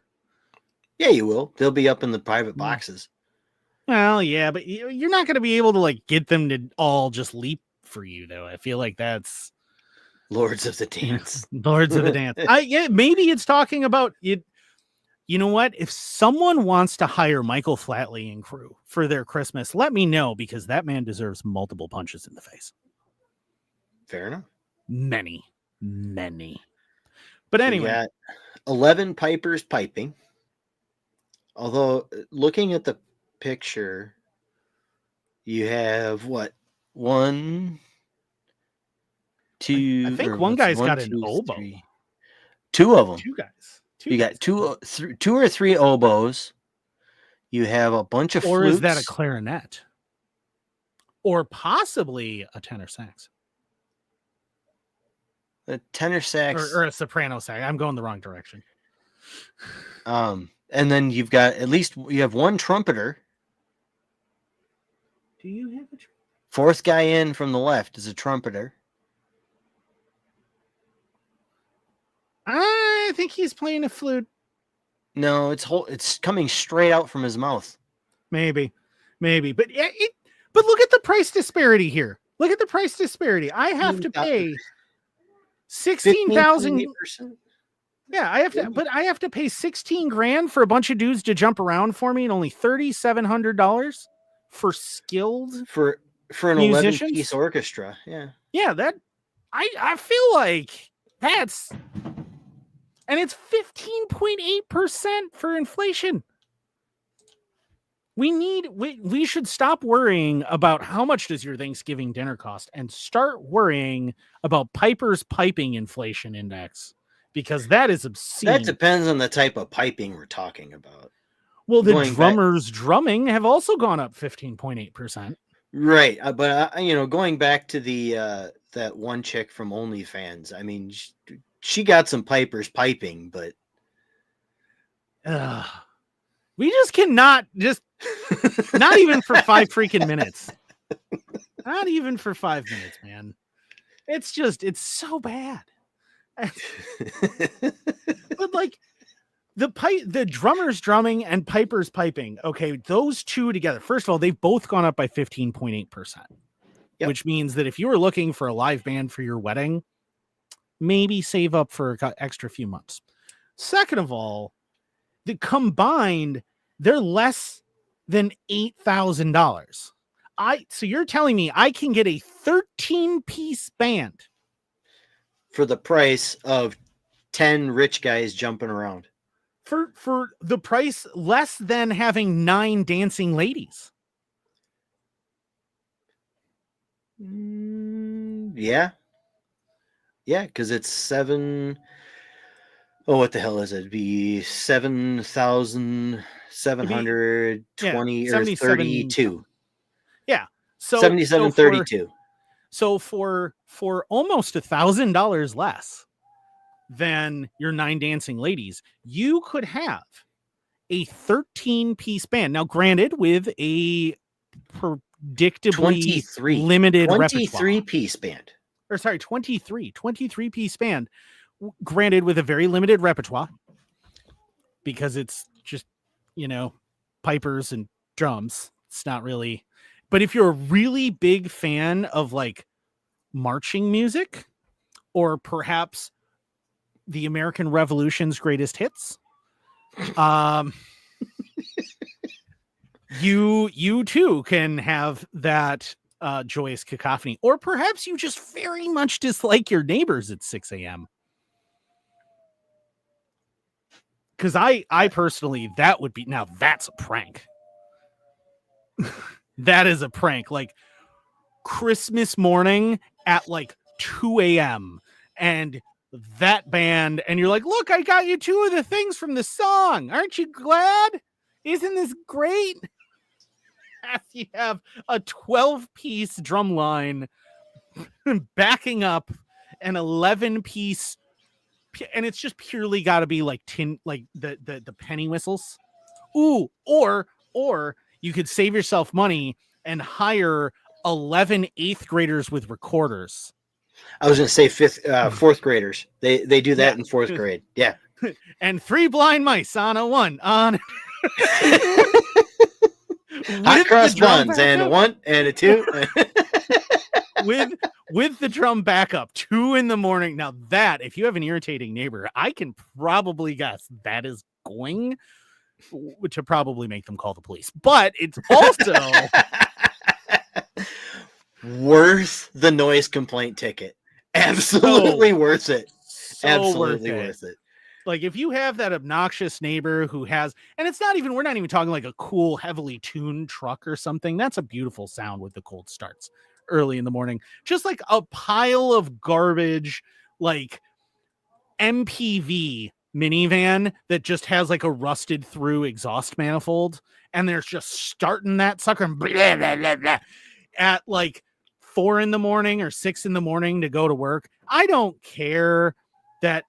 Yeah, you will. They'll be up in the private boxes. Well, yeah, but you're not going to be able to like get them to all just leap for you, though. I feel like that's Lords of the Dance. Lords of the Dance. Yeah, maybe it's talking about it. You know what? If someone wants to hire Michael Flatley and crew for their Christmas, let me know, because that man deserves multiple punches in the face. Fair enough. Many. But anyway, we got 11 pipers piping. Although looking at the picture, you have what? 1, 2. I think one guy's got an oboe. 3. 2 of them. 2 guys. You got 2 or 3 oboes. You have a bunch of flutes. Or is that a clarinet? Or possibly a tenor sax? A tenor sax. Or a soprano sax. I'm going the wrong direction. And then you have one trumpeter. Do you have a trumpeter? 4th guy in from the left is a trumpeter. I think he's playing a flute. No, it's coming straight out from his mouth. Maybe, but but look at the price disparity here. Look at the price disparity. I have to pay 16,000. Yeah, I have to pay 16 grand for a bunch of dudes to jump around for me, and only $3,700 for skilled for an musicians? 11-piece orchestra. Yeah, that I feel like that's. And it's 15.8% for inflation. We should stop worrying about how much does your Thanksgiving dinner cost and start worrying about Piper's piping inflation index, because that is obscene. That depends on the type of piping we're talking about. Well, the drummers drumming have also gone up 15.8%. Right, but going back to the that one chick from OnlyFans, I mean, she got some pipers piping, but we just cannot not even for 5 freaking minutes. Not even for 5 minutes, man. It's so bad. But like the drummers drumming and pipers piping. Okay, those two together. First of all, they've both gone up by 15.8%, which means that if you were looking for a live band for your wedding, maybe save up for an extra few months. Second of all, the combined, they're less than $8,000. So you're telling me I can get a 13-piece band for the price of 10 rich guys jumping around? For the price less than having 9 dancing ladies. Yeah, because it's 7. Oh, what the hell is it? It'd be 7,720 or 32. Yeah, so 77.32. So for almost $1,000 less than your 9 dancing ladies, you could have a 13-piece band. Now, granted, with a predictably limited 23-piece band. Or sorry, 23-piece band. Granted, with a very limited repertoire, because it's just, pipers and drums. It's not really. But if you're a really big fan of like marching music, or perhaps the American Revolution's greatest hits, you too can have that joyous cacophony. Or perhaps you just very much dislike your neighbors at 6 a.m. Because I personally, that would be, now that's a prank. That is a prank. Like Christmas morning at like 2 a.m. and that band, and you're like, look, I got you 2 of the things from the song. Aren't you glad? Isn't this great? As you have a 12-piece drum line backing up an 11-piece, and it's just purely got to be like the penny whistles. Ooh, or you could save yourself money and hire 11 8th graders with recorders. I was going to say fourth graders. They do that in fourth grade. Yeah. And 3 blind mice on a one on hot cross buns and a 1 and a 2 with the drum backup 2 a.m. Now that, if you have an irritating neighbor, I can probably guess that is going to probably make them call the police. But it's also worth the noise complaint ticket. Absolutely worth it. Absolutely worth it. Like if you have that obnoxious neighbor who has, and it's not even, we're not even talking like a cool, heavily tuned truck or something. That's a beautiful sound with the cold starts early in the morning. Just like a pile of garbage, like MPV minivan that just has like a rusted through exhaust manifold. And they're just starting that sucker blah, blah, blah, blah, at like 4 a.m. or 6 a.m. to go to work. I don't care that,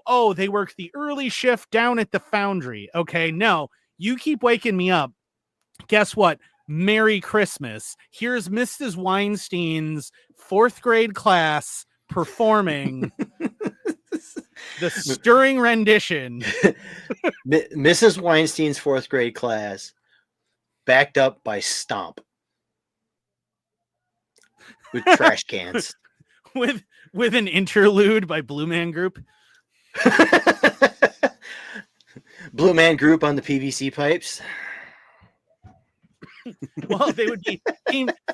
oh, they work the early shift down at the foundry. Okay, no, you keep waking me up. Guess what? Merry Christmas. Here's Mrs. Weinstein's 4th grade class performing the stirring rendition. Mrs. Weinstein's 4th grade class, backed up by Stomp with trash cans. With an interlude by Blue Man Group. Blue Man Group on the PVC pipes. Well, they would be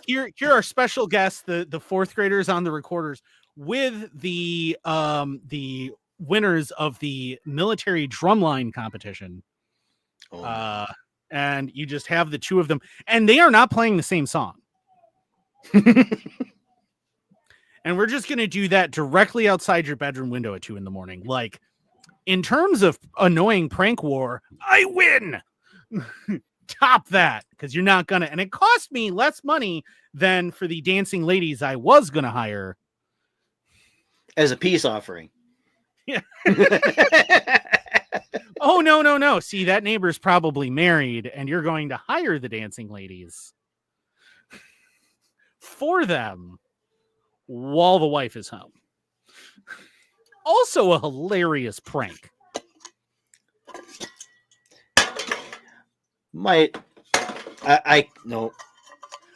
here are special guests, the 4th graders on the recorders with the winners of the military drumline competition. And you just have the 2 of them, and they are not playing the same song. And we're just going to do that directly outside your bedroom window at 2 a.m. Like, in terms of annoying prank war, I win. Top that, because you're not going to. And it cost me less money than for the dancing ladies I was going to hire. As a peace offering. Yeah. Oh, no. See, that neighbor's probably married, and you're going to hire the dancing ladies for them while the wife is home. Also a hilarious prank. I no.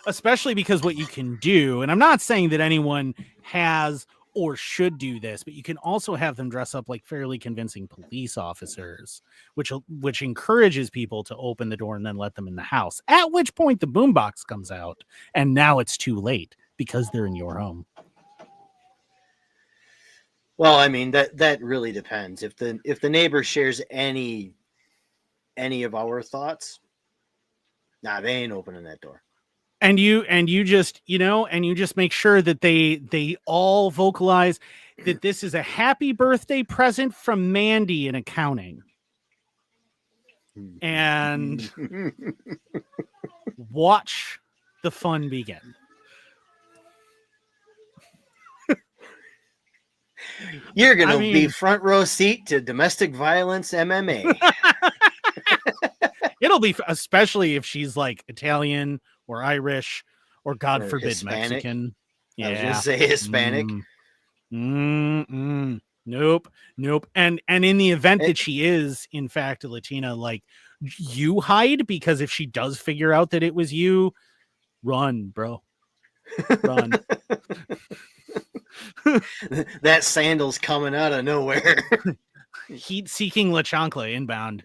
Especially because what you can do, and I'm not saying that anyone has or should do this, but you can also have them dress up like fairly convincing police officers, which encourages people to open the door and then let them in the house. At which point the boombox comes out, and now it's too late because they're in your home. Well, I mean that really depends. If the neighbor shares any of our thoughts, they ain't opening that door. And you just make sure that they all vocalize that this is a happy birthday present from Mandy in accounting. And watch the fun begin. You're going to be front row seat to domestic violence MMA. It'll be, especially if she's like Italian or Irish or God forbid Hispanic. Mexican. Yeah. I was going to say Hispanic. Nope. And in the event that she is in fact a Latina, like, you hide, because if she does figure out that it was you, run, bro. Run. That sandal's coming out of nowhere. Heat-seeking La Chancla inbound.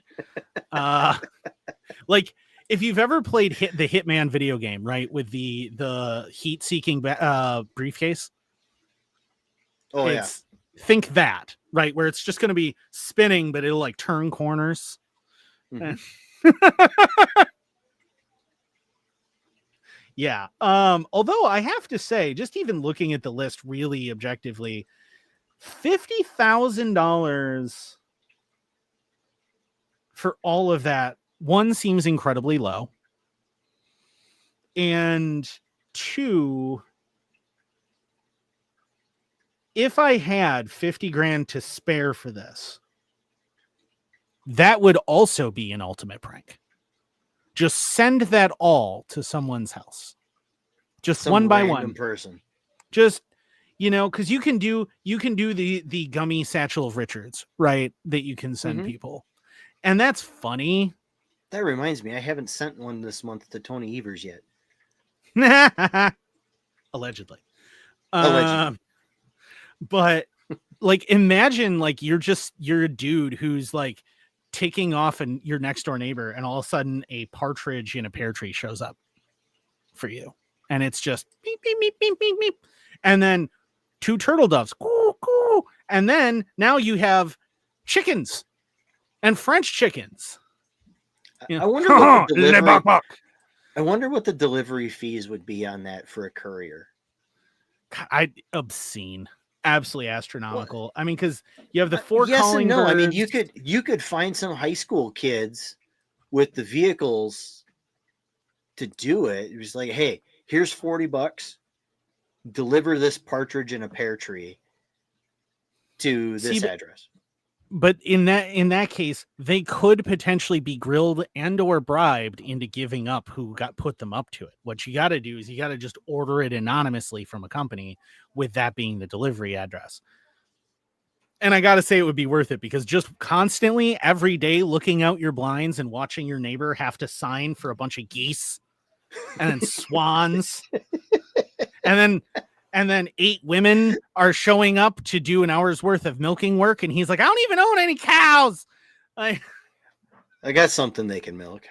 Like, if you've ever played the Hitman video game, right, with the heat-seeking briefcase. Oh, yeah. think that, right, where it's just going to be spinning, but it'll like turn corners. Mhm. Yeah. Although I have to say, just even looking at the list really objectively, $50,000 for all of that, one, seems incredibly low. And two, if I had 50 grand to spare for this, that would also be an ultimate prank. Just send that all to someone's house. Just Some one by random one. person. Just, because you can do the gummy satchel of Richards, right? That you can send people. And that's funny. That reminds me, I haven't sent one this month to Tony Evers yet. Allegedly. Allegedly. But like, imagine like you're a dude who's like taking off and your next door neighbor, and all of a sudden a partridge in a pear tree shows up for you, and it's just beep beep beep beep beep beep, and then 2 turtle doves, coo, coo, and then now you have chickens and French chickens. I wonder what the delivery. I wonder what the delivery fees would be on that for a courier. Obscene. Absolutely astronomical. Well, I mean, because you have the 4 yes calling and no. birds. I mean, you could find some high school kids with the vehicles to do it. It was like, hey, here's $40. Deliver this partridge in a pear tree to this address. But in that case, they could potentially be grilled and or bribed into giving up who put them up to it. What you got to do is you got to just order it anonymously from a company, with that being the delivery address. And I got to say, it would be worth it, because just constantly every day looking out your blinds and watching your neighbor have to sign for a bunch of geese and then swans and then 8 women are showing up to do an hour's worth of milking work. And he's like, I don't even own any cows. I got something they can milk.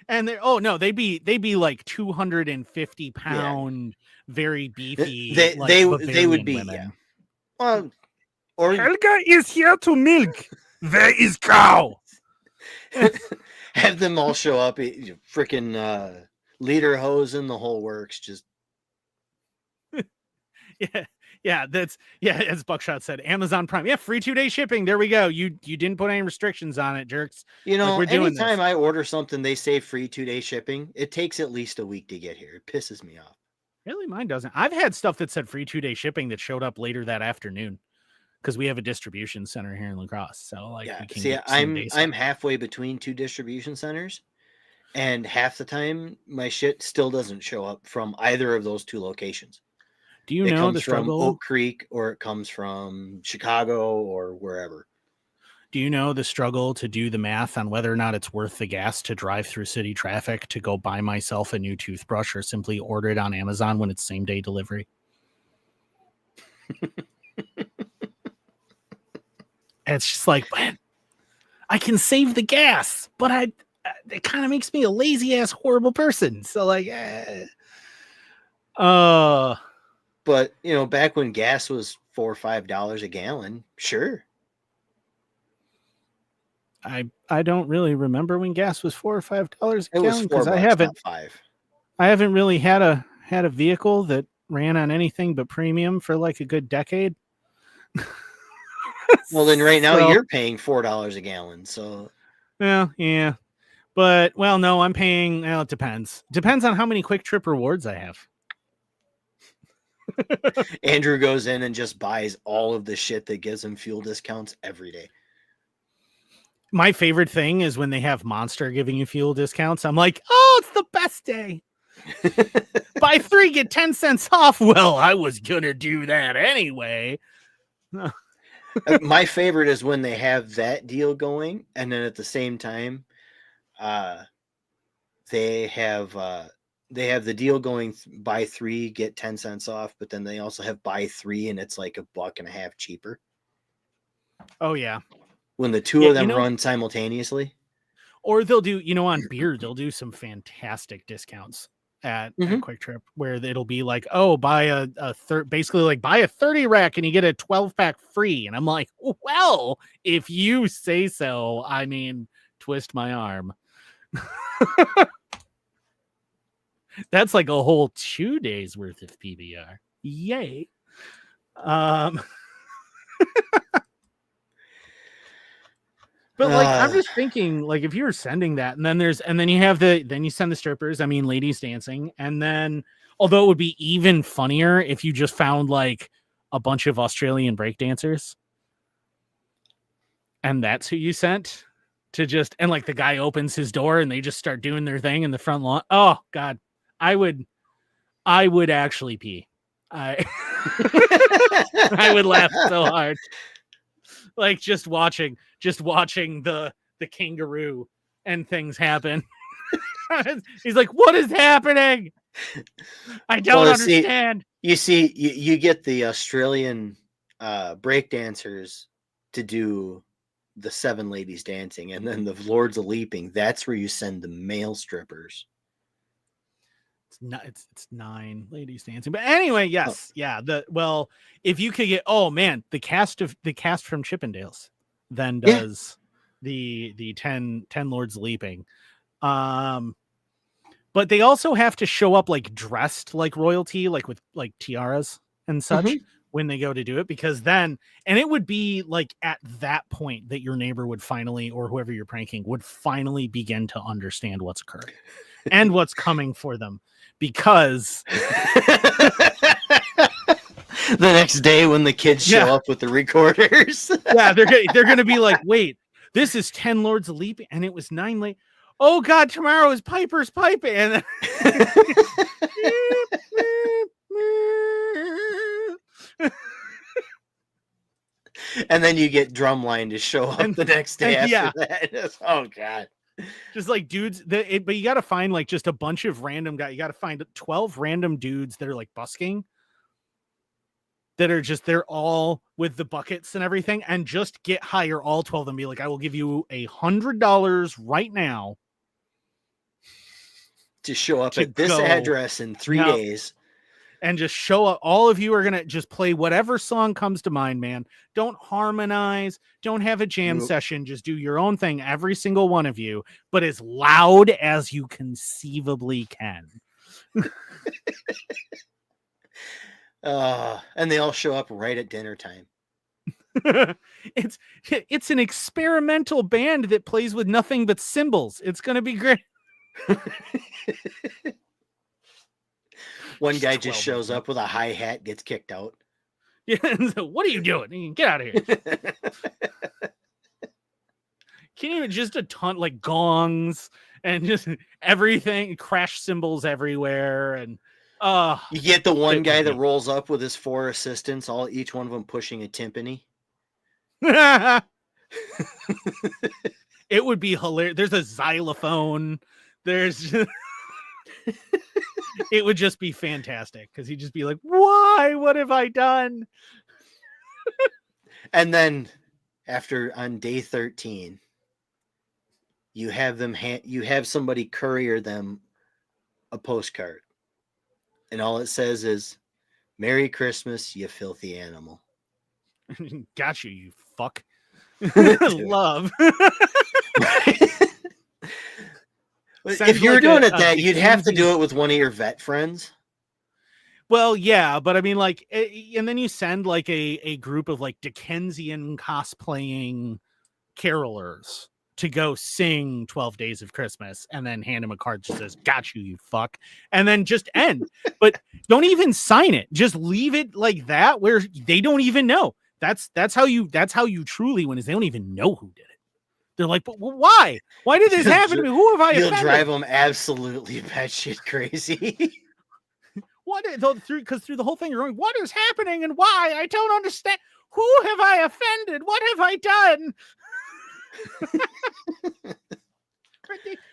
And they'd be like 250 pound, very beefy. They would be, women. Yeah. Well, or Helga is here to milk. There is cow. Have them all show up, freaking leader hose in the whole works. Just as Buckshot said, Amazon Prime, free 2-day shipping. There we go. You didn't put any restrictions on it, jerks. Anytime I order something, they say free 2-day shipping. It takes at least a week to get here. It pisses me off. Really, mine doesn't. I've had stuff that said free 2-day shipping that showed up later that afternoon, because we have a distribution center here in La Crosse. So like, I'm halfway between 2 distribution centers, and half the time my shit still doesn't show up from either of those 2 locations. Do you know the struggle? From Oak Creek, or it comes from Chicago, or wherever. Do you know the struggle to do the math on whether or not it's worth the gas to drive through city traffic to go buy myself a new toothbrush, or simply order it on Amazon when it's same day delivery? It's just like, man, I can save the gas, but it kind of makes me a lazy ass horrible person. So like, but back when gas was $4 or $5 a gallon, sure. I don't really remember when gas was $4 or $5 a gallon, because I haven't really had a vehicle that ran on anything but premium for like a good decade. Well, then right now you're paying $4 a gallon. So yeah, but no, I'm paying. Well, it depends on how many Quick Trip rewards I have. Andrew goes in and just buys all of the shit that gives him fuel discounts every day. My favorite thing is when they have Monster giving you fuel discounts. I'm like, oh, it's the best day. Buy 3, get 10 cents off. Well, I was gonna do that anyway. My favorite is when they have that deal going, and then at the same time, they have the deal going, buy 3, get 10 cents off, but then they also have buy 3 and it's like $1.50 cheaper. Oh yeah. When the 2 of them run simultaneously. Or they'll do, on beer, they'll do some fantastic discounts. at Mhm. Quick Trip, where it'll be like, oh, buy basically like buy a 30 rack and you get a 12 pack free. And I'm like, well, if you say so. I mean, twist my arm. That's like a whole 2 days worth of PBR. Yay. But like, I'm just thinking, like, if you were sending that, and then you send the strippers, I mean, ladies dancing, and then, although it would be even funnier if you just found like a bunch of Australian breakdancers, and that's who you sent to just, and like the guy opens his door and they just start doing their thing in the front lawn. Oh God, I would actually pee. I would laugh so hard. Like just watching the kangaroo and things happen. He's like, what is happening? I don't understand. You get the Australian breakdancers to do the 7 ladies dancing, and then the Lords of Leaping. That's where you send the male strippers. It's 9 ladies dancing. But anyway, yes. Yeah. If you could get, oh man, the cast from Chippendales then does the 10 Lords Leaping. But they also have to show up like dressed like royalty, like with like tiaras and such when they go to do it, because then, and it would be like at that point that your neighbor would finally, or whoever you're pranking would finally begin to understand what's occurring and what's coming for them. Because the next day when the kids show up with the recorders, they're gonna be like, wait, this is 10 Lords of Leaping and it was 9 late. Oh God, tomorrow is Piper's Piping. And and then you get Drumline to show up the next day after that. Oh God. Just like dudes but you got to find like just a bunch of random guys. You got to find 12 random dudes that are like busking, that are just, they're all with the buckets and everything, and just hire all 12 of them. Be like, I will give you $100 right now to show up at this address in 3 days. And just show up. All of you are going to just play whatever song comes to mind, man. Don't harmonize. Don't have a jam session. Just do your own thing, every single one of you, but as loud as you conceivably can. And they all show up right at dinner time. It's an experimental band that plays with nothing but cymbals. It's going to be great. One guy just shows up with a hi-hat, gets kicked out. Yeah, so what are you doing? Get out of here. Can't even, just a ton, like gongs and just everything, crash cymbals everywhere. And you get the one guy that rolls up with his 4 assistants, each one of them pushing a timpani. It would be hilarious. There's a xylophone. There's it would just be fantastic, because he'd just be like, why? What have I done? And then on day 13, you have them you have somebody courier them a postcard, and all it says is, Merry Christmas, you filthy animal. Got you fuck. Love. If you were doing it you'd have to do it with one of your vet friends. Well, yeah, but I mean, like, and then you send like a group of like Dickensian cosplaying carolers to go sing 12 Days of Christmas, and then hand him a card that says, got you fuck, and then just end. But don't even sign it. Just leave it like that, where they don't even know. That's how you truly win, is they don't even know who did it. They're like, but why? Why did this happen to me? Who have I offended? You'll drive them absolutely batshit crazy. Through the whole thing, you're going, what is happening and why? I don't understand. Who have I offended? What have I done?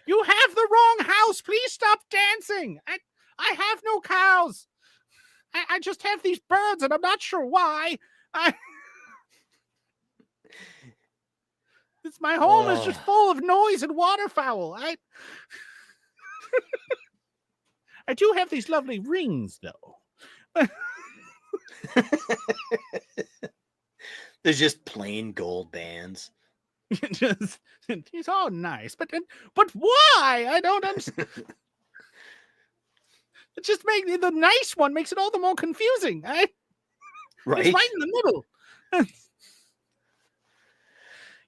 You have the wrong house. Please stop dancing. I have no cows. I just have these birds, and I'm not sure why. My home is just full of noise and waterfowl. I do have these lovely rings, though. There's just plain gold bands. Just, it's all nice, but why? I don't understand. It just makes the nice one makes it all the more confusing. Right? It's right in the middle.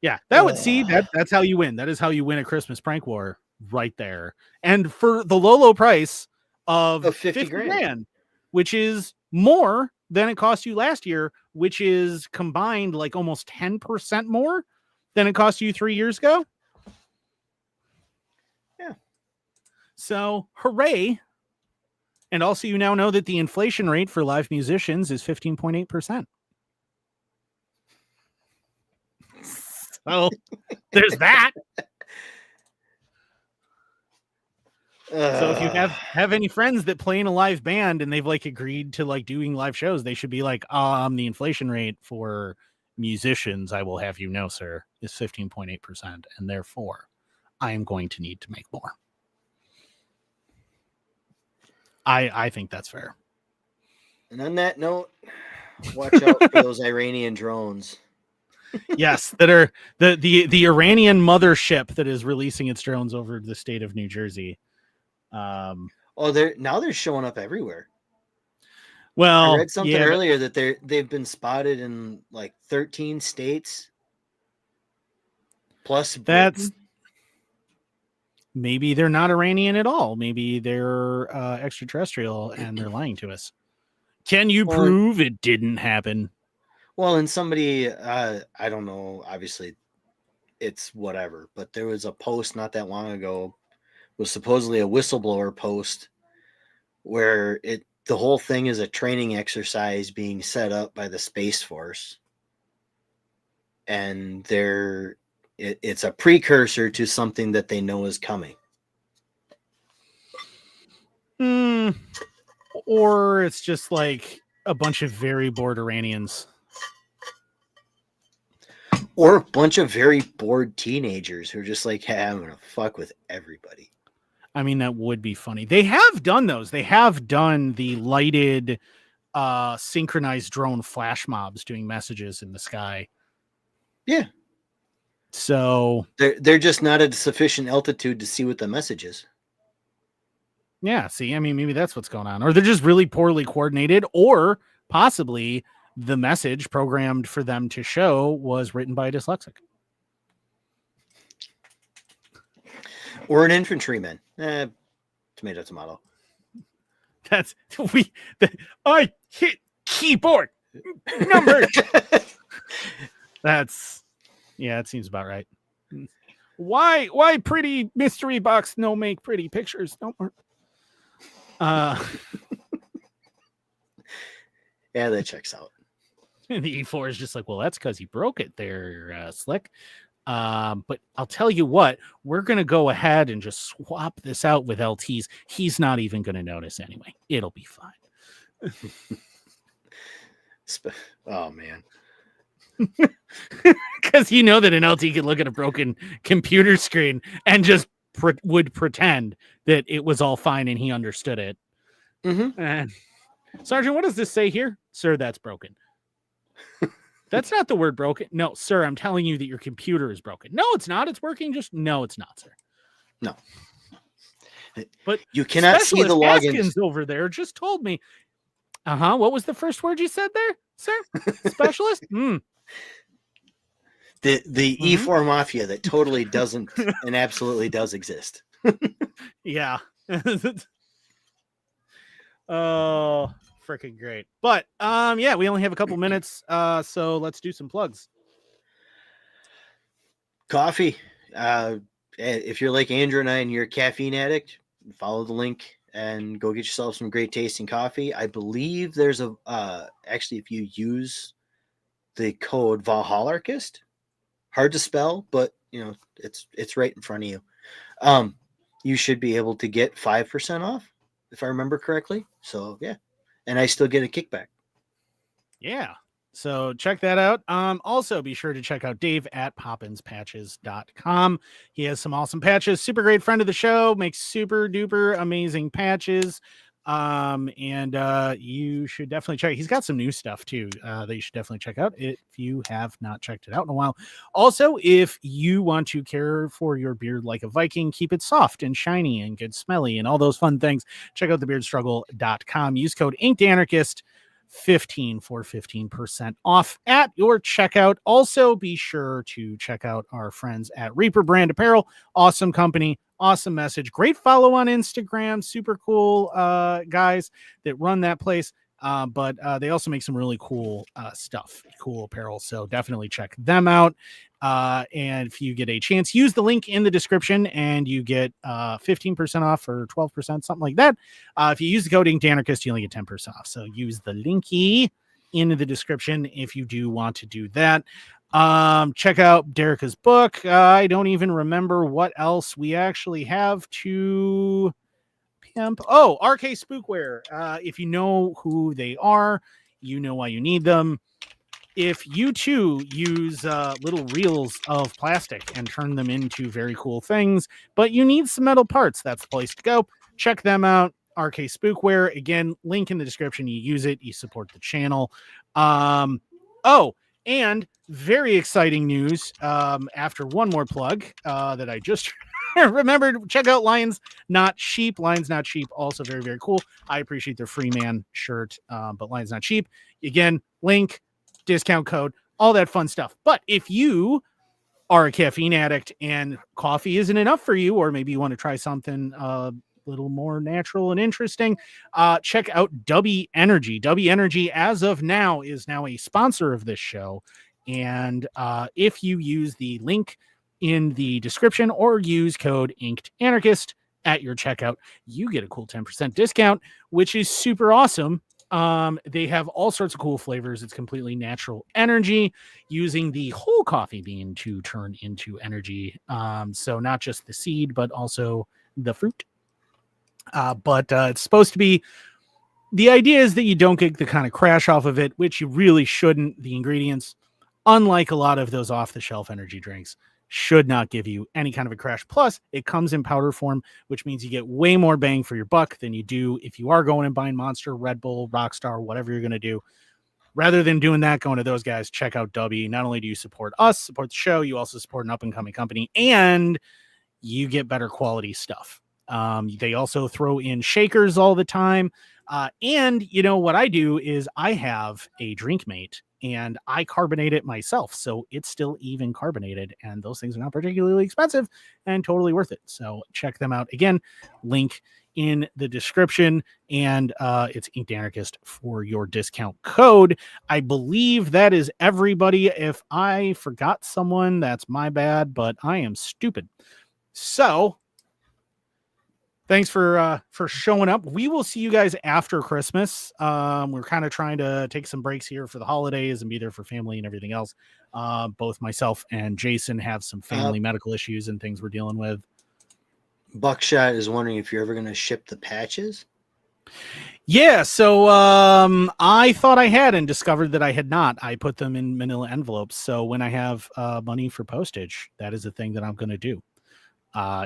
Yeah, that would see that's how you win. That is how you win a Christmas prank war right there. And for the low price of 50 grand, which is more than it cost you last year, which is combined like almost 10% more than it cost you 3 years ago. Yeah. So, hooray. And also, you now know that the inflation rate for live musicians is 15.8%. So, there's that. So if you have any friends that play in a live band and they've like agreed to like doing live shows, they should be like, the inflation rate for musicians, I will have you know, sir, is 15.8%. And therefore, I am going to need to make more. I think that's fair. And on that note, watch out for those Iranian drones. Yes, that are the Iranian mothership that is releasing its drones over the state of New Jersey. They're showing up everywhere. Well, I read something earlier that they've been spotted in like 13 states. Plus, that's maybe they're not Iranian at all. Maybe they're extraterrestrial and they're lying to us. Can you prove it didn't happen? Well, and somebody, I don't know, obviously it's whatever, but there was a post not that long ago, was supposedly a whistleblower post where the whole thing is a training exercise being set up by the Space Force. And it's a precursor to something that they know is coming. Or it's just like a bunch of very bored Iranians. Or a bunch of very bored teenagers who are just like, hey, I'm going to fuck with everybody. I mean, that would be funny. They have done those. They have done the lighted, synchronized drone flash mobs doing messages in the sky. Yeah. So they're just not at sufficient altitude to see what the message is. Yeah, see, I mean, maybe that's what's going on. Or they're just really poorly coordinated, or possibly the message programmed for them to show was written by a dyslexic. Or an infantryman. Tomato, tomato. I hit keyboard number. It seems about right. Why pretty mystery box no make pretty pictures no more? Yeah, that checks out. And the E4 is just like, well, that's because he broke it there, Slick. But I'll tell you what, we're going to go ahead and just swap this out with LT's. He's not even going to notice anyway. It'll be fine. Oh, man. Because you know that an LT could look at a broken computer screen and just would pretend that it was all fine and he understood it. Mm-hmm. And Sergeant, what does this say here? Sir, that's broken. That's not the word broken. No, sir, I'm telling you that your computer is broken. No, it's not. It's working. Just no, it's not, sir. No. But you cannot see the logins. Haskins over there just told me. What was the first word you said there, sir? Specialist? The E4 mafia that totally doesn't and absolutely does exist. Yeah. Oh, freaking great. But we only have a couple minutes, so let's do some plugs. Coffee. If you're like Andrew and I and you're a caffeine addict, follow the link and go get yourself some great tasting coffee. I believe there's actually, if you use the code Valhallarchist, hard to spell, but it's right in front of you. You should be able to get 5% off, if I remember correctly. So yeah, and I still get a kickback. Yeah, So check that out. Also be sure to check out Dave at poppinspatches.com. He has some awesome patches. Super great friend of the show, makes super duper amazing patches. And you should definitely check. He's got some new stuff too that you should definitely check out if you have not checked it out in a while. Also, if you want to care for your beard like a Viking, keep it soft and shiny and good smelly and all those fun things, check out thebeardstruggle.com. Use code InkedAnarchist 15 for 15% off at your checkout. Also, be sure to check out our friends at Reaper Brand Apparel. Awesome company, awesome message, great follow on Instagram, super cool guys that run that place. But they also make some really cool stuff, cool apparel. So definitely check them out. And if you get a chance, use the link in the description and you get 15% off or 12%, something like that. If you use the code InkedAnarchist, you only get 10% off. So use the linky in the description if you do want to do that. Check out Derica's book. I don't even remember what else we actually have to pimp. Oh, RK Spookware. If you know who they are, you know why you need them. If you too use little reels of plastic and turn them into very cool things, but you need some metal parts, that's the place to go. Check them out. RK Spookware. Again, link in the description. You use it, you support the channel. Oh, and very exciting news. After one more plug that I just remembered, check out Lions Not Sheep. Lions Not Sheep, also very, very cool. I appreciate their free man shirt, but Lions Not Sheep. Again, link, discount code, all that fun stuff. But if you are a caffeine addict and coffee isn't enough for you, or maybe you want to try something a little more natural and interesting, check out Dubby Energy. Dubby Energy, as of now, is now a sponsor of this show. And if you use the link in the description or use code Inked Anarchist at your checkout, you get a cool 10% discount, which is super awesome. They have all sorts of cool flavors. It's completely natural energy using the whole coffee bean to turn into energy. So not just the seed, but also the fruit. But it's supposed to be, the idea is that you don't get the kind of crash off of it, which you really shouldn't. The ingredients, unlike a lot of those off the shelf energy drinks, should not give you any kind of a crash. Plus, it comes in powder form, which means you get way more bang for your buck than you do if you are going and buying Monster, Red Bull, Rockstar, whatever you're going to do. Rather than doing that, going to those guys, check out Dubby. Not only do you support us, support the show, you also support an up-and-coming company, and you get better quality stuff. They also throw in shakers all the time. And you know what I do is I have a drink mate and I carbonate it myself. So it's still even carbonated, and those things are not particularly expensive and totally worth it. So check them out. Again, link in the description, and it's Inked Anarchist for your discount code. I believe that is everybody. If I forgot someone, that's my bad, but I am stupid. So thanks for showing up. We will see you guys after Christmas. We're kind of trying to take some breaks here for the holidays and be there for family and everything else. Both myself and Jason have some family medical issues and things we're dealing with. Buckshot is wondering if you're ever going to ship the patches. Yeah, so I thought I had and discovered that I had not. I put them in manila envelopes. So when I have money for postage, that is a thing that I'm going to do.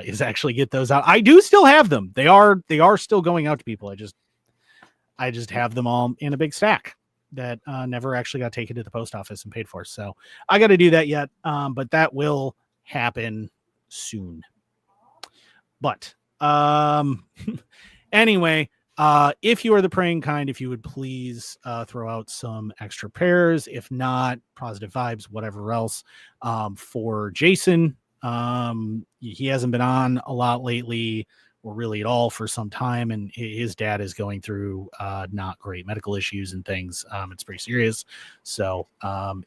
Is actually get those out. I do still have them. They are still going out to people. I just have them all in a big stack that never actually got taken to the post office and paid for. So I got to do that yet. But that will happen soon. But anyway, if you are the praying kind, if you would please throw out some extra prayers, if not positive vibes, whatever else, for Jason. He hasn't been on a lot lately or really at all for some time, and his dad is going through not great medical issues and things. It's pretty serious. So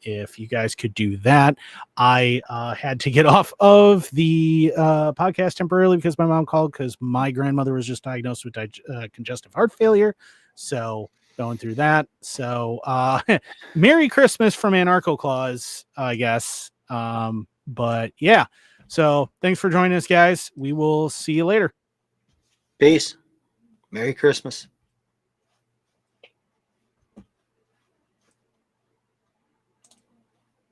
if you guys could do that. I had to get off of the podcast temporarily because my mom called because my grandmother was just diagnosed with congestive heart failure. So going through that. So Merry Christmas from Anarcho Claus, I guess. But yeah, so thanks for joining us, guys. We will see you later. Peace. Merry Christmas.